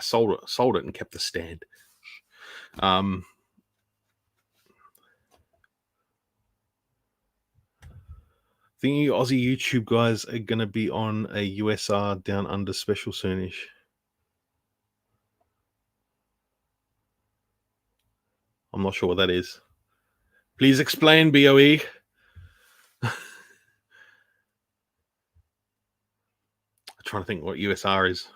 Speaker 1: sold it and kept the stand. Think you Aussie YouTube guys are going to be on a USR Down Under special soonish? I'm not sure what that is. Please explain, BOE. I'm trying to think what USR is.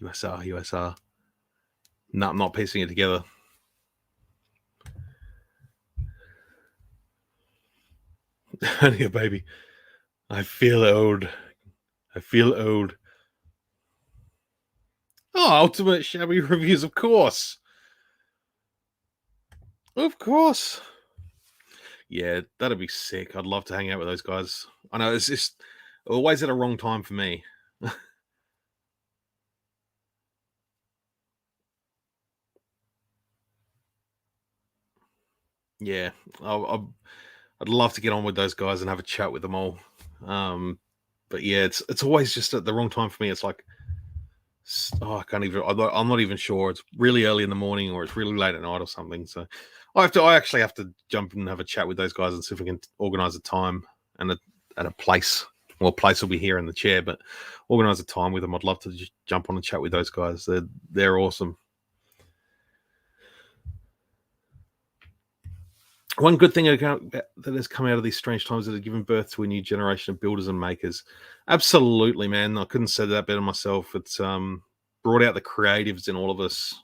Speaker 1: USR. No, I'm not piecing it together. Honey, baby. I feel old. I feel old. Oh, Ultimate Shabby Reviews, of course. Of course. Yeah, that'd be sick. I'd love to hang out with those guys. I know it's just always at a wrong time for me. Yeah, I'd love to get on with those guys and have a chat with them all. But yeah, it's always just at the wrong time for me. It's like, I can't even. I'm not even sure. It's really early in the morning or it's really late at night or something. So I actually have to jump and have a chat with those guys and see if we can organize a time and a place. Well, place will be here in the chair, but organize a time with them. I'd love to just jump on and chat with those guys. They're awesome. One good thing that has come out of these strange times that have given birth to a new generation of builders and makers. Absolutely, man. I couldn't say that better myself. It's brought out the creatives in all of us,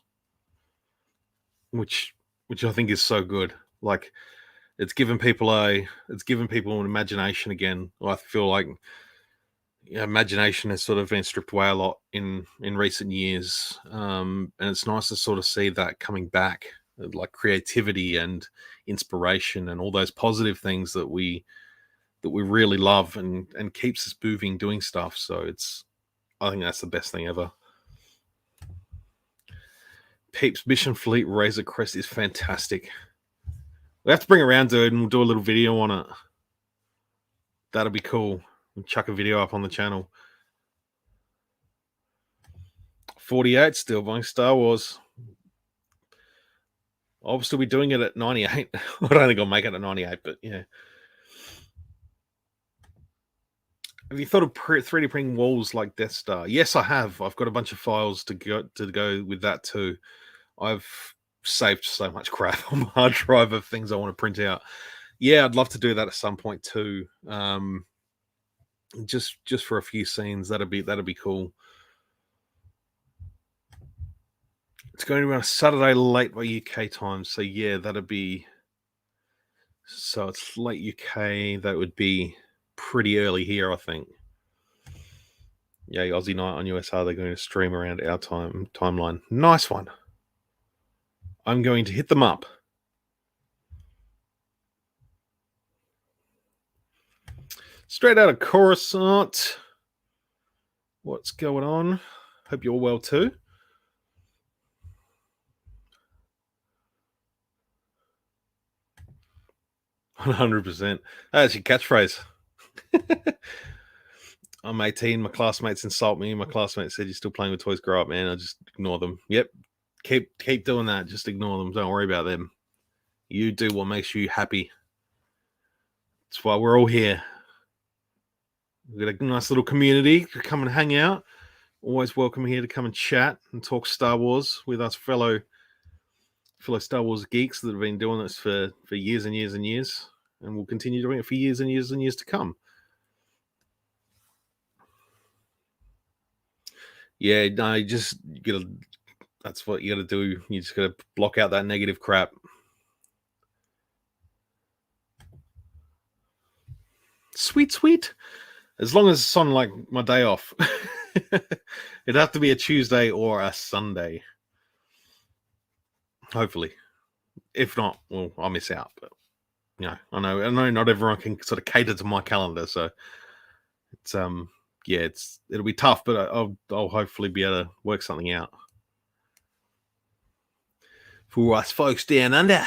Speaker 1: which I think is so good. Like it's given people an imagination again. I feel like imagination has sort of been stripped away a lot in recent years, and it's nice to sort of see that coming back, like creativity and inspiration and all those positive things that we really love and keeps us moving doing stuff. So I think that's the best thing ever. Peeps Mission Fleet Razor Crest is fantastic. We have to bring it around to it and we'll do a little video on it. That'll be cool. We'll chuck a video up on the channel. 48 still buying Star Wars. I'll still be doing it at 98. I don't think I'll make it at 98, but yeah. Have you thought of 3D printing walls like Death Star? Yes, I have. I've got a bunch of files to go with that too. I've saved so much crap on my hard drive of things I want to print out. Yeah, I'd love to do that at some point too. Just for a few scenes, that'd be cool. It's going to be on a Saturday late by UK time, so yeah, that'd be. So it's late UK. That would be pretty early here, I think. Yeah, Aussie night on USR. They're going to stream around our timeline. Nice one. I'm going to hit them up. Straight out of Coruscant. What's going on? Hope you're well too. 100%. That's your catchphrase. I'm 18. My classmates insult me. My classmate said, "You're still playing with toys. Grow up, man." I just ignore them. Yep. Keep doing that. Just ignore them. Don't worry about them. You do what makes you happy. That's why we're all here. We've got a nice little community to come and hang out. Always welcome here to come and chat and talk Star Wars with us fellow Star Wars geeks that have been doing this for years and years and years, and we'll continue doing it for years and years and years to come. Yeah, no, that's what you gotta do. You just gotta block out that negative crap. Sweet. As long as it's on like my day off. It'd have to be a Tuesday or a Sunday. Hopefully. If not, well, I'll miss out. But I know not everyone can sort of cater to my calendar, so it's it'll be tough, but I'll hopefully be able to work something out for us folks down under.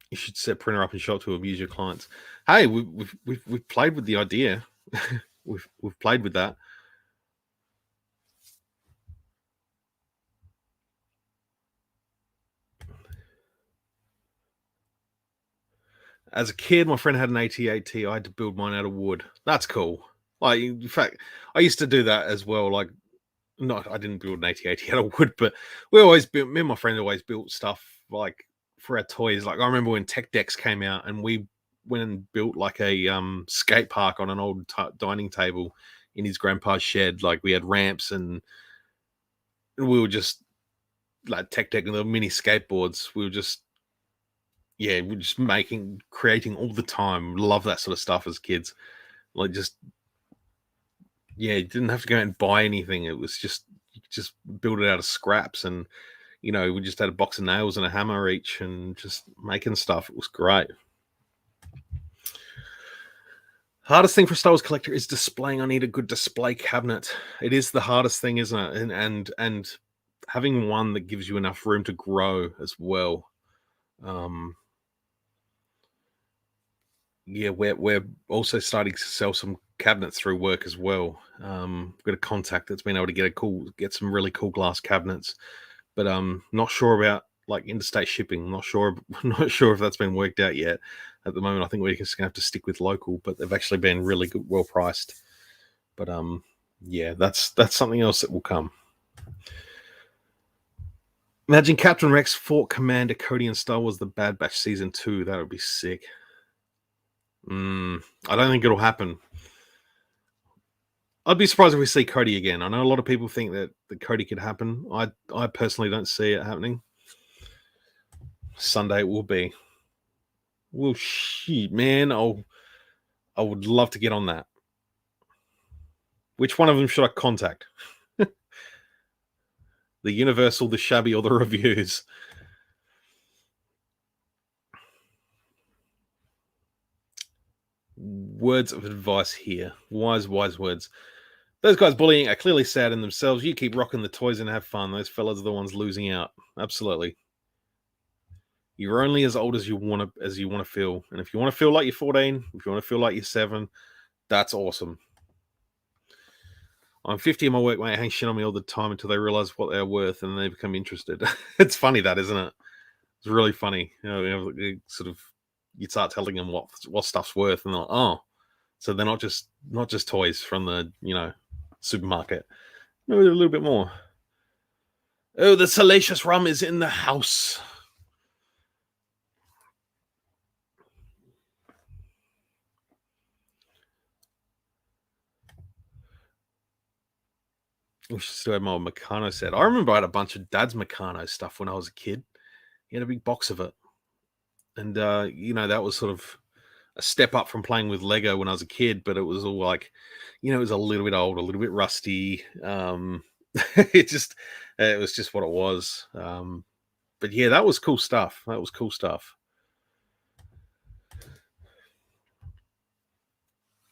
Speaker 1: You should set printer up and shop to amuse your clients. Hey, we've played with the idea. we've played with that. As a kid, my friend had an AT-AT. I had to build mine out of wood. That's cool. Like, in fact, I used to do that as well. Like, I didn't build an AT-AT out of wood, but me and my friend always built stuff like for our toys. Like, I remember when Tech Decks came out and we went and built like a skate park on an old dining table in his grandpa's shed. Like, we had ramps and we were just like Tech Deck and the mini skateboards. We were just yeah, we're just creating all the time. Love that sort of stuff as kids. Like you didn't have to go out and buy anything. It was just you could just build it out of scraps, and we just had a box of nails and a hammer each, and just making stuff. It was great. Hardest thing for a Star Wars collector is displaying. I need a good display cabinet. It is the hardest thing, isn't it? And having one that gives you enough room to grow as well. Yeah, we're also starting to sell some cabinets through work as well. We've got a contact that's been able to get some really cool glass cabinets, but not sure about like interstate shipping. Not sure if that's been worked out yet. At the moment, I think we're just gonna have to stick with local, but they've actually been really good, well priced. But yeah, that's something else that will come. Imagine Captain Rex fought Commander Cody in Star Wars: The Bad Batch Season 2. That would be sick. I don't think it'll happen. I'd be surprised if we see Cody again. I know a lot of people think that Cody could happen. I personally don't see it happening. Sunday it will be. Well, shit, man. I would love to get on that. Which one of them should I contact? The Universal, the Shabby, or the Reviews? Words of advice here. Wise words. Those guys bullying are clearly sad in themselves. You keep rocking the toys and have fun. Those fellas are the ones losing out. Absolutely. You're only as old as you want to feel. And if you want to feel like you're 14, if you want to feel like you're 7, that's awesome. I'm 50 and my workmate hangs shit on me all the time until they realize what they're worth and they become interested. It's funny, that, isn't it? It's really funny. You start telling them what stuff's worth, and they're like, oh, so they're not just toys from the supermarket. Maybe a little bit more. Oh, the salacious rum is in the house. We should still have my Meccano set. I remember I had a bunch of Dad's Meccano stuff when I was a kid. He had a big box of it. And, that was sort of a step up from playing with Lego when I was a kid, but it was all like, it was a little bit old, a little bit rusty. It was just what it was. But yeah, that was cool stuff.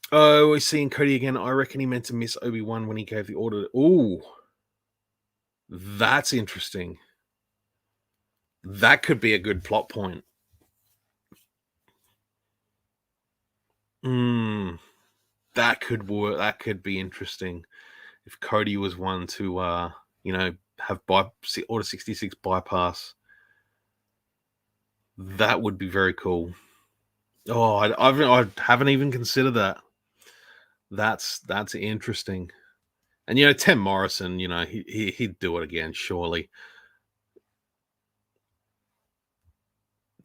Speaker 1: Oh, we're seeing Cody again. I reckon he meant to miss Obi-Wan when he gave the order. Ooh, that's interesting. That could be a good plot point. That could work. That could be interesting. If Cody was one to, have Order 66 bypass, that would be very cool. Oh, I haven't even considered that. That's interesting. And Tim Morrison, he'd do it again, surely.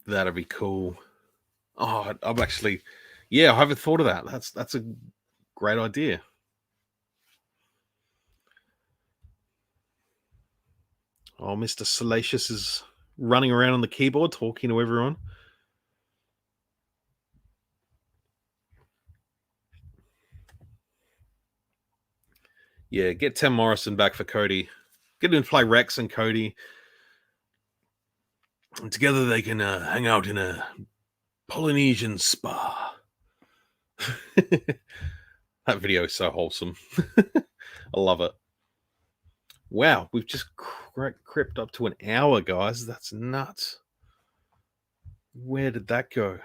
Speaker 1: That'd be cool. Oh, I'm actually, I haven't thought of that. That's a great idea. Oh, Mr. Salacious is running around on the keyboard talking to everyone. Yeah, get Tim Morrison back for Cody. Get him to play Rex and Cody. And together they can hang out in a Polynesian spa. That video is so wholesome. I love it. Wow, we've just crept up to an hour, guys. That's nuts. Where did that go?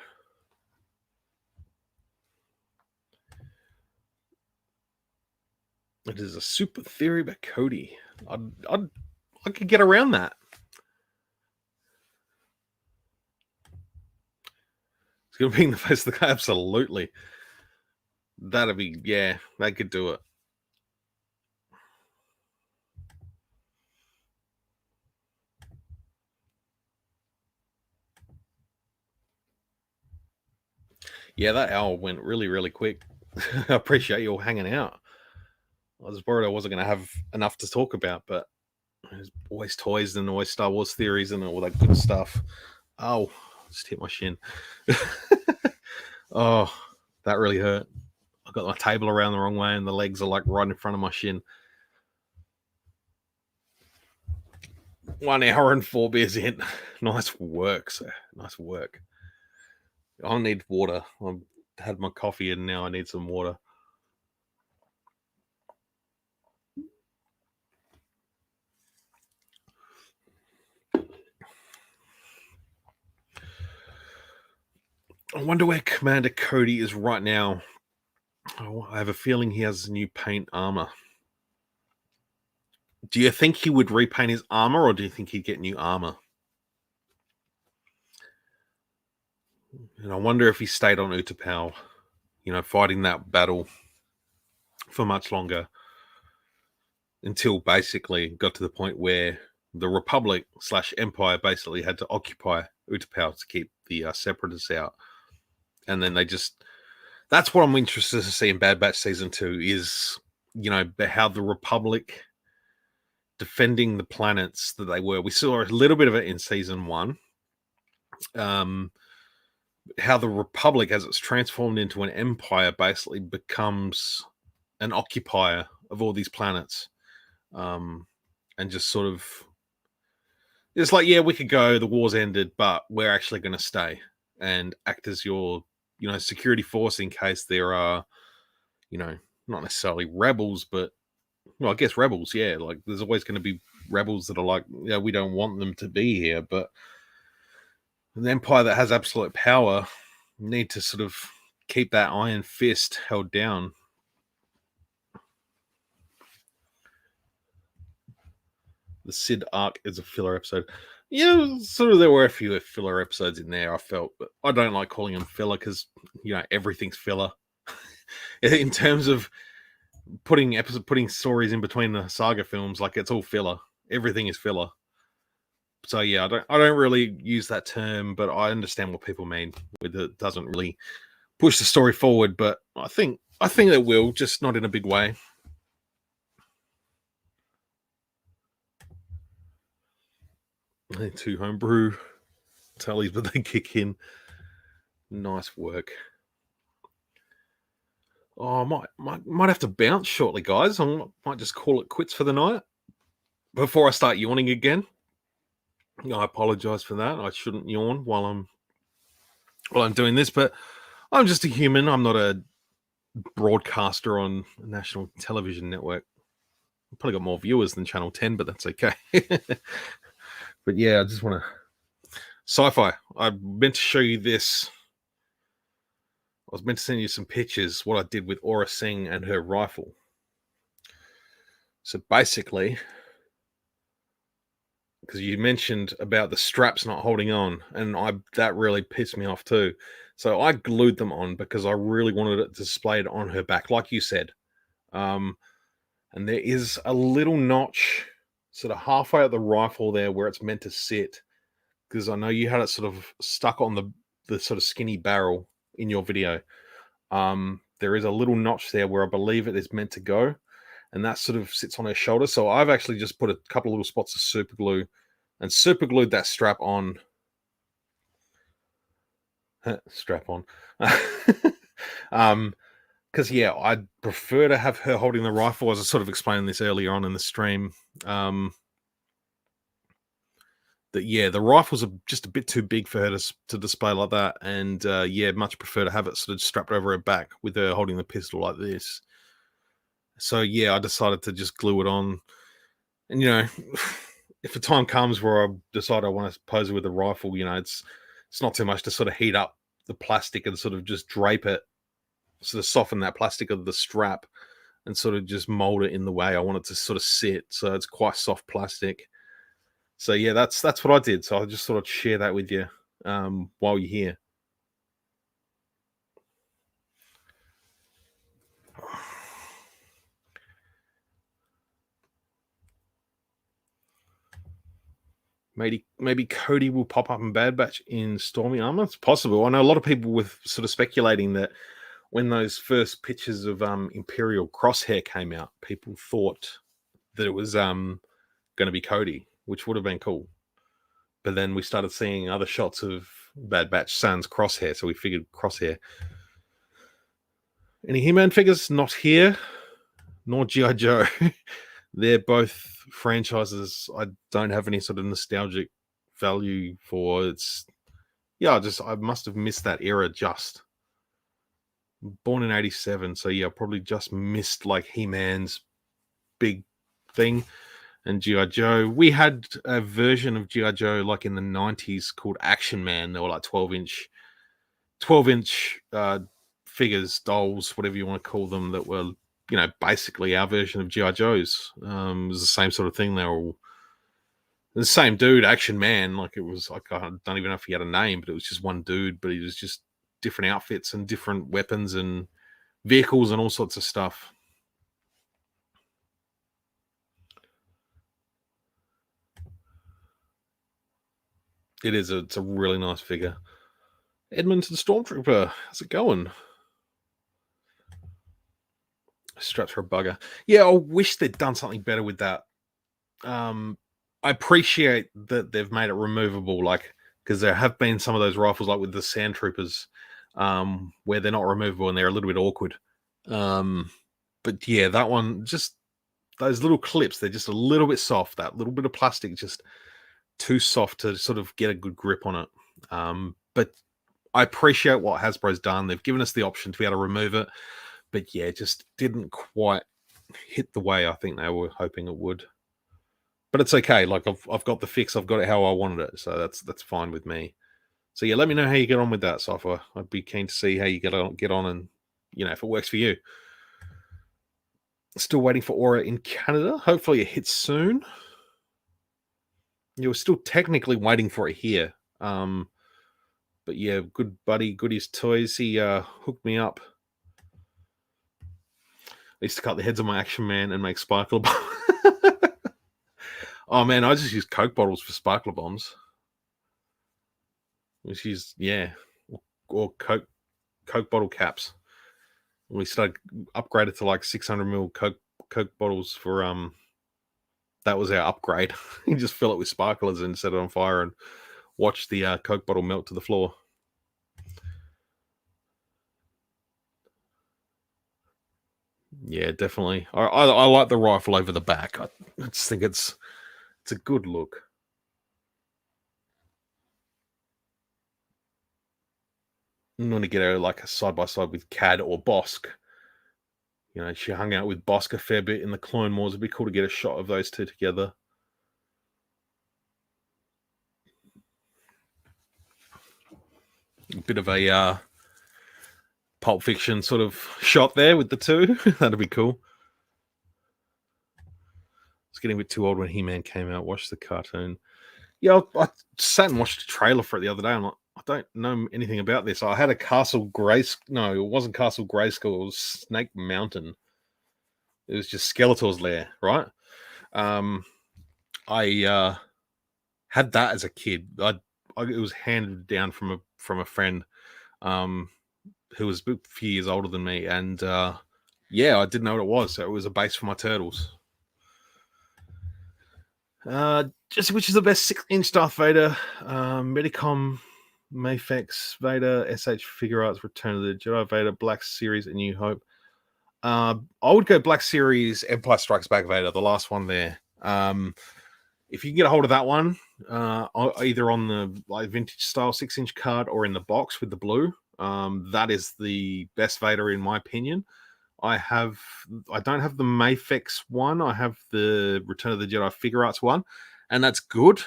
Speaker 1: It is a super theory about Cody. I could get around that. It's gonna be in the face of the guy. Absolutely. That'd be, that could do it. Yeah, that hour went really, really quick. I appreciate you all hanging out. I was worried I wasn't going to have enough to talk about, but there's always toys and always Star Wars theories and all that good stuff. Oh, just hit my shin. Oh, that really hurt. I got my table around the wrong way and the legs are like right in front of my shin. 1 hour and 4 beers in. Nice work, sir. Nice work. I need water. I've had my coffee and now I need some water. I wonder where Commander Cody is right now. Oh, I have a feeling he has new paint armor. Do you think he would repaint his armor, or do you think he'd get new armor? And I wonder if he stayed on Utapau, fighting that battle for much longer until basically got to the point where the Republic / Empire basically had to occupy Utapau to keep the Separatists out. And then that's what I'm interested to see in Bad Batch Season 2 is, how the Republic defending the planets that they were. We saw a little bit of it in Season 1. How the Republic, as it's transformed into an empire, basically becomes an occupier of all these planets. And just sort of, it's like, yeah, we could go, the war's ended, but we're actually going to stay and act as your, security force in case there are, not necessarily rebels, but, well, I guess rebels, yeah. Like, there's always going to be rebels that are like, yeah, we don't want them to be here, but an empire that has absolute power need to sort of keep that iron fist held down. The Sid arc is a filler episode. Yeah, sort of there were a few filler episodes in there, I felt, but I don't like calling them filler because, everything's filler. In terms of putting stories in between the saga films, like it's all filler. Everything is filler. So yeah, I don't really use that term, but I understand what people mean with it. Doesn't really push the story forward, but I think it will, just not in a big way. Two homebrew tallies, but they kick in. Nice work. Oh, I might have to bounce shortly, guys. I might just call it quits for the night before I start yawning again. I apologize for that. I shouldn't yawn while I'm doing this, but I'm just a human. I'm not a broadcaster on a national television network. I've probably got more viewers than Channel 10, but that's okay. But yeah, I just want to... Sci-fi. I meant to show you this. I was meant to send you some pictures, what I did with Aura Singh and her rifle. So basically, because you mentioned about the straps not holding on, and that really pissed me off too. So I glued them on because I really wanted it displayed on her back, like you said. And there is a little notch sort of halfway at the rifle there where it's meant to sit, because I know you had it sort of stuck on the sort of skinny barrel in your video. There is a little notch there where I believe it is meant to go, and that sort of sits on her shoulder. So I've actually just put a couple of little spots of super glue and super glued that strap on. Strap on. Because yeah, I'd prefer to have her holding the rifle, as I sort of explained this earlier on in the stream. That yeah, the rifles are just a bit too big for her to display like that, and yeah, much prefer to have it sort of strapped over her back with her holding the pistol like this. So yeah, I decided to just glue it on, and if a time comes where I decide I want to pose it with a rifle, it's not too much to sort of heat up the plastic and sort of just drape it, sort of soften that plastic of the strap, and sort of just mold it in the way I want it to sort of sit. So it's quite soft plastic. So yeah, that's what I did. So I just thought I'd share that with you while you're here. Maybe Cody will pop up in Bad Batch in Stormy armor. It's possible. I know a lot of people were sort of speculating that when those first pictures of Imperial Crosshair came out, people thought that it was going to be Cody, which would have been cool. But then we started seeing other shots of Bad Batch sans Crosshair, so we figured Crosshair. Any He-Man figures? Not here, nor G.I. Joe. They're both franchises I don't have any sort of nostalgic value for. It's I must have missed that era just. Born in 87, so yeah, probably just missed like He-Man's big thing and G.I. Joe. We had a version of G.I. Joe like in the 90s called Action Man. They were like 12-inch figures, dolls, whatever you want to call them, that were, basically our version of G.I. Joe's. It was the same sort of thing. They were all the same dude, Action Man. Like, it was like, I don't even know if he had a name, but it was just one dude, but he was just different outfits and different weapons and vehicles and all sorts of stuff. It's a really nice figure. Edmonton Stormtrooper, how's it going? Straps for a bugger. Yeah, I wish they'd done something better with that. I appreciate that they've made it removable, like, because there have been some of those rifles, like with the Sand Troopers, where they're not removable and they're a little bit awkward. But yeah, that one, just those little clips, they're just a little bit soft. That little bit of plastic, just too soft to sort of get a good grip on it. But I appreciate what Hasbro's done. They've given us the option to be able to remove it. But yeah, it just didn't quite hit the way I think they were hoping it would. But it's okay. Like, I've got the fix. I've got it how I wanted it. So that's fine with me. So yeah, let me know how you get on with that, Cypher. I'd be keen to see how you get on and, if it works for you. Still waiting for Aura in Canada. Hopefully it hits soon. You're still technically waiting for it here. But yeah, good buddy, Goodies Toys. He hooked me up. I used to cut the heads of my Action Man and make sparkler bombs. Oh man, I just use Coke bottles for sparkler bombs. Which is, yeah, or Coke bottle caps. We started upgraded to like 600ml Coke bottles for that was our upgrade. You just fill it with sparklers and set it on fire and watch the Coke bottle melt to the floor. Yeah, definitely. I like the rifle over the back. I just think it's a good look. I'm going to get her like a side by side with Cad or Bosk. She hung out with Bosk a fair bit in the Clone Wars. It'd be cool to get a shot of those two together. A bit of a Pulp Fiction sort of shot there with the two. That'd be cool. It's getting a bit too old when He-Man came out. Watched the cartoon. Yeah, I sat and watched a trailer for it the other day. I'm like, I don't know anything about this. I had a Castle Grayskull. No, it wasn't Castle Grayskull. It was Snake Mountain. It was just Skeletor's lair, right? I had that as a kid. It was handed down from a friend who was a few years older than me, and yeah, I didn't know what it was. So it was a base for my turtles. Just which is the best 6-inch Darth Vader? Medicom, Mafex, Vader, SH Figure Arts, Return of the Jedi, Vader, Black Series, A New Hope. I would go Black Series, Empire Strikes Back Vader, the last one there. If you can get a hold of that one, either on the like vintage style 6-inch card or in the box with the blue, that is the best Vader in my opinion. I don't have the Mafex one. I have the Return of the Jedi Figure Arts one, and that's good.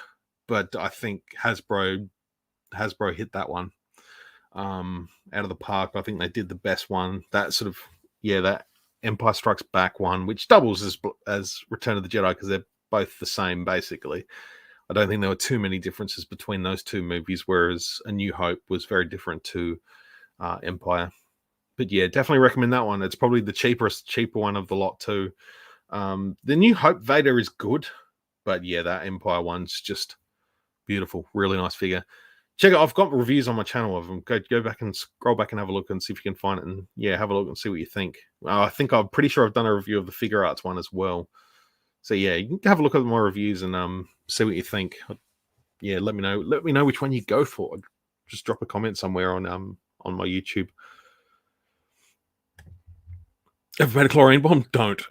Speaker 1: But I think Hasbro hit that one out of the park. I think they did the best one. That sort of that Empire Strikes Back one, which doubles as Return of the Jedi because they're both the same basically. I don't think there were too many differences between those two movies, whereas A New Hope was very different to Empire. But yeah, definitely recommend that one. It's probably the cheaper one of the lot too. The New Hope Vader is good, but yeah, that Empire one's just beautiful. Really nice figure. Check it. I've got reviews on my channel of them. Go back and scroll back and have a look and see if you can find it. And yeah, have a look and see what you think. I'm pretty sure I've done a review of the Figure Arts one as well. So yeah, you can have a look at my reviews and see what you think. Yeah, let me know. Let me know which one you go for. just drop a comment somewhere on my YouTube. Ever made a chlorine bomb? Don't.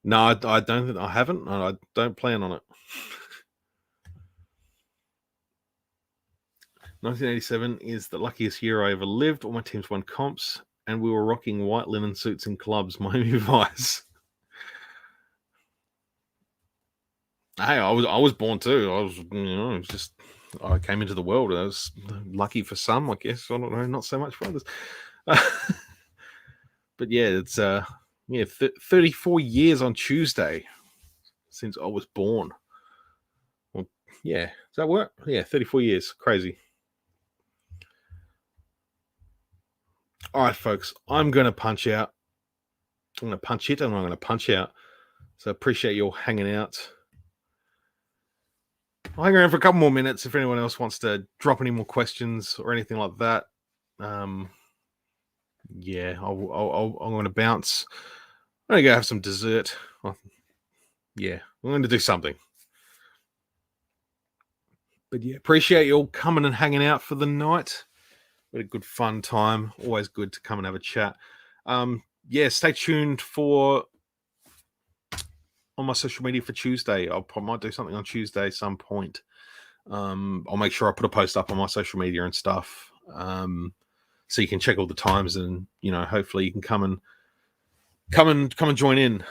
Speaker 1: No, I don't. I haven't. I don't plan on it. 1987 is the luckiest year I ever lived. All my teams won comps, and we were rocking white linen suits in clubs. Miami Vice. Hey, I was born too. I came into the world. I was lucky for some, I guess. I don't know, not so much for others. But yeah, it's 34 years on Tuesday since I was born. Well, yeah, does that work? Yeah, 34 years. Crazy. All right, folks, I'm going to punch out. I'm going to punch it and I'm going to punch out. So appreciate you all hanging out. I'll hang around for a couple more minutes if anyone else wants to drop any more questions or anything like that. Yeah, I'm going to bounce. I'm going to go have some dessert. Yeah, I'm going to do something. But yeah, appreciate you all coming and hanging out for the night. We had a good fun time. Always good to come and have a chat. Yeah, stay tuned for on my social media for Tuesday. I might do something on Tuesday at some point. I'll make sure I put a post up on my social media and stuff. So you can check all the times and, you know, hopefully you can come and join in.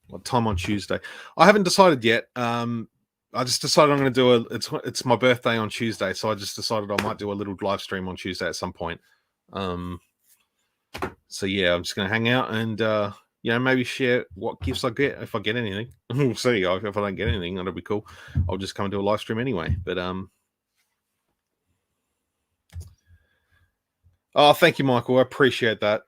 Speaker 1: What time on Tuesday? I haven't decided yet. I just decided I'm going to do it's my birthday on Tuesday. So I just decided I might do a little live stream on Tuesday at some point. So yeah, I'm just going to hang out and, you know, maybe share what gifts I get if I get anything. We'll see. If I don't get anything, that'll be cool. I'll just come and do a live stream anyway. But oh, thank you, Michael. I appreciate that.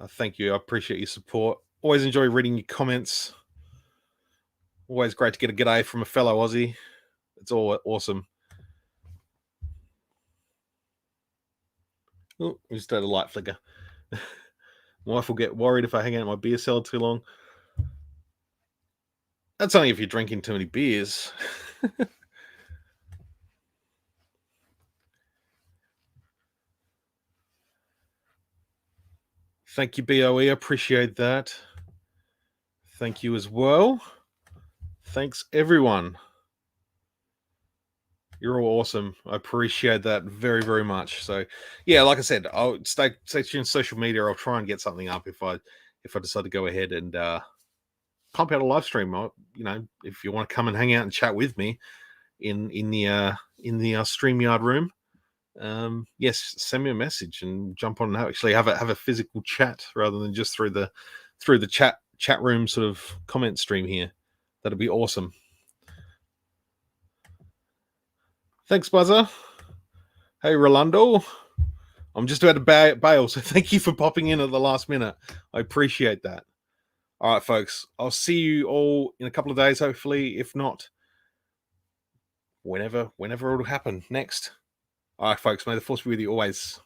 Speaker 1: Thank you. I appreciate your support. Always enjoy reading your comments. Always great to get a g'day from a fellow Aussie. It's all awesome. Oh, we just had a light flicker. My wife will get worried if I hang out in my beer cellar too long. That's only if you're drinking too many beers. Thank you, BOE. I appreciate that. Thank you as well. Thanks, everyone. You're all awesome. I appreciate that very, very much. So, yeah, like I said, I'll stay tuned on social media. I'll try and get something up if I decide to go ahead and pump out a live stream. You know, if you want to come and hang out and chat with me in the StreamYard room, yes, send me a message and jump on and actually have a physical chat rather than just through the chat room sort of comment stream here. That'd be awesome. Thanks, Buzzer. Hey, Rolando. I'm just about to bail, so thank you for popping in at the last minute. I appreciate that. All right, folks. I'll see you all in a couple of days, hopefully. If not, whenever it'll happen next. All right, folks. May the force be with you always.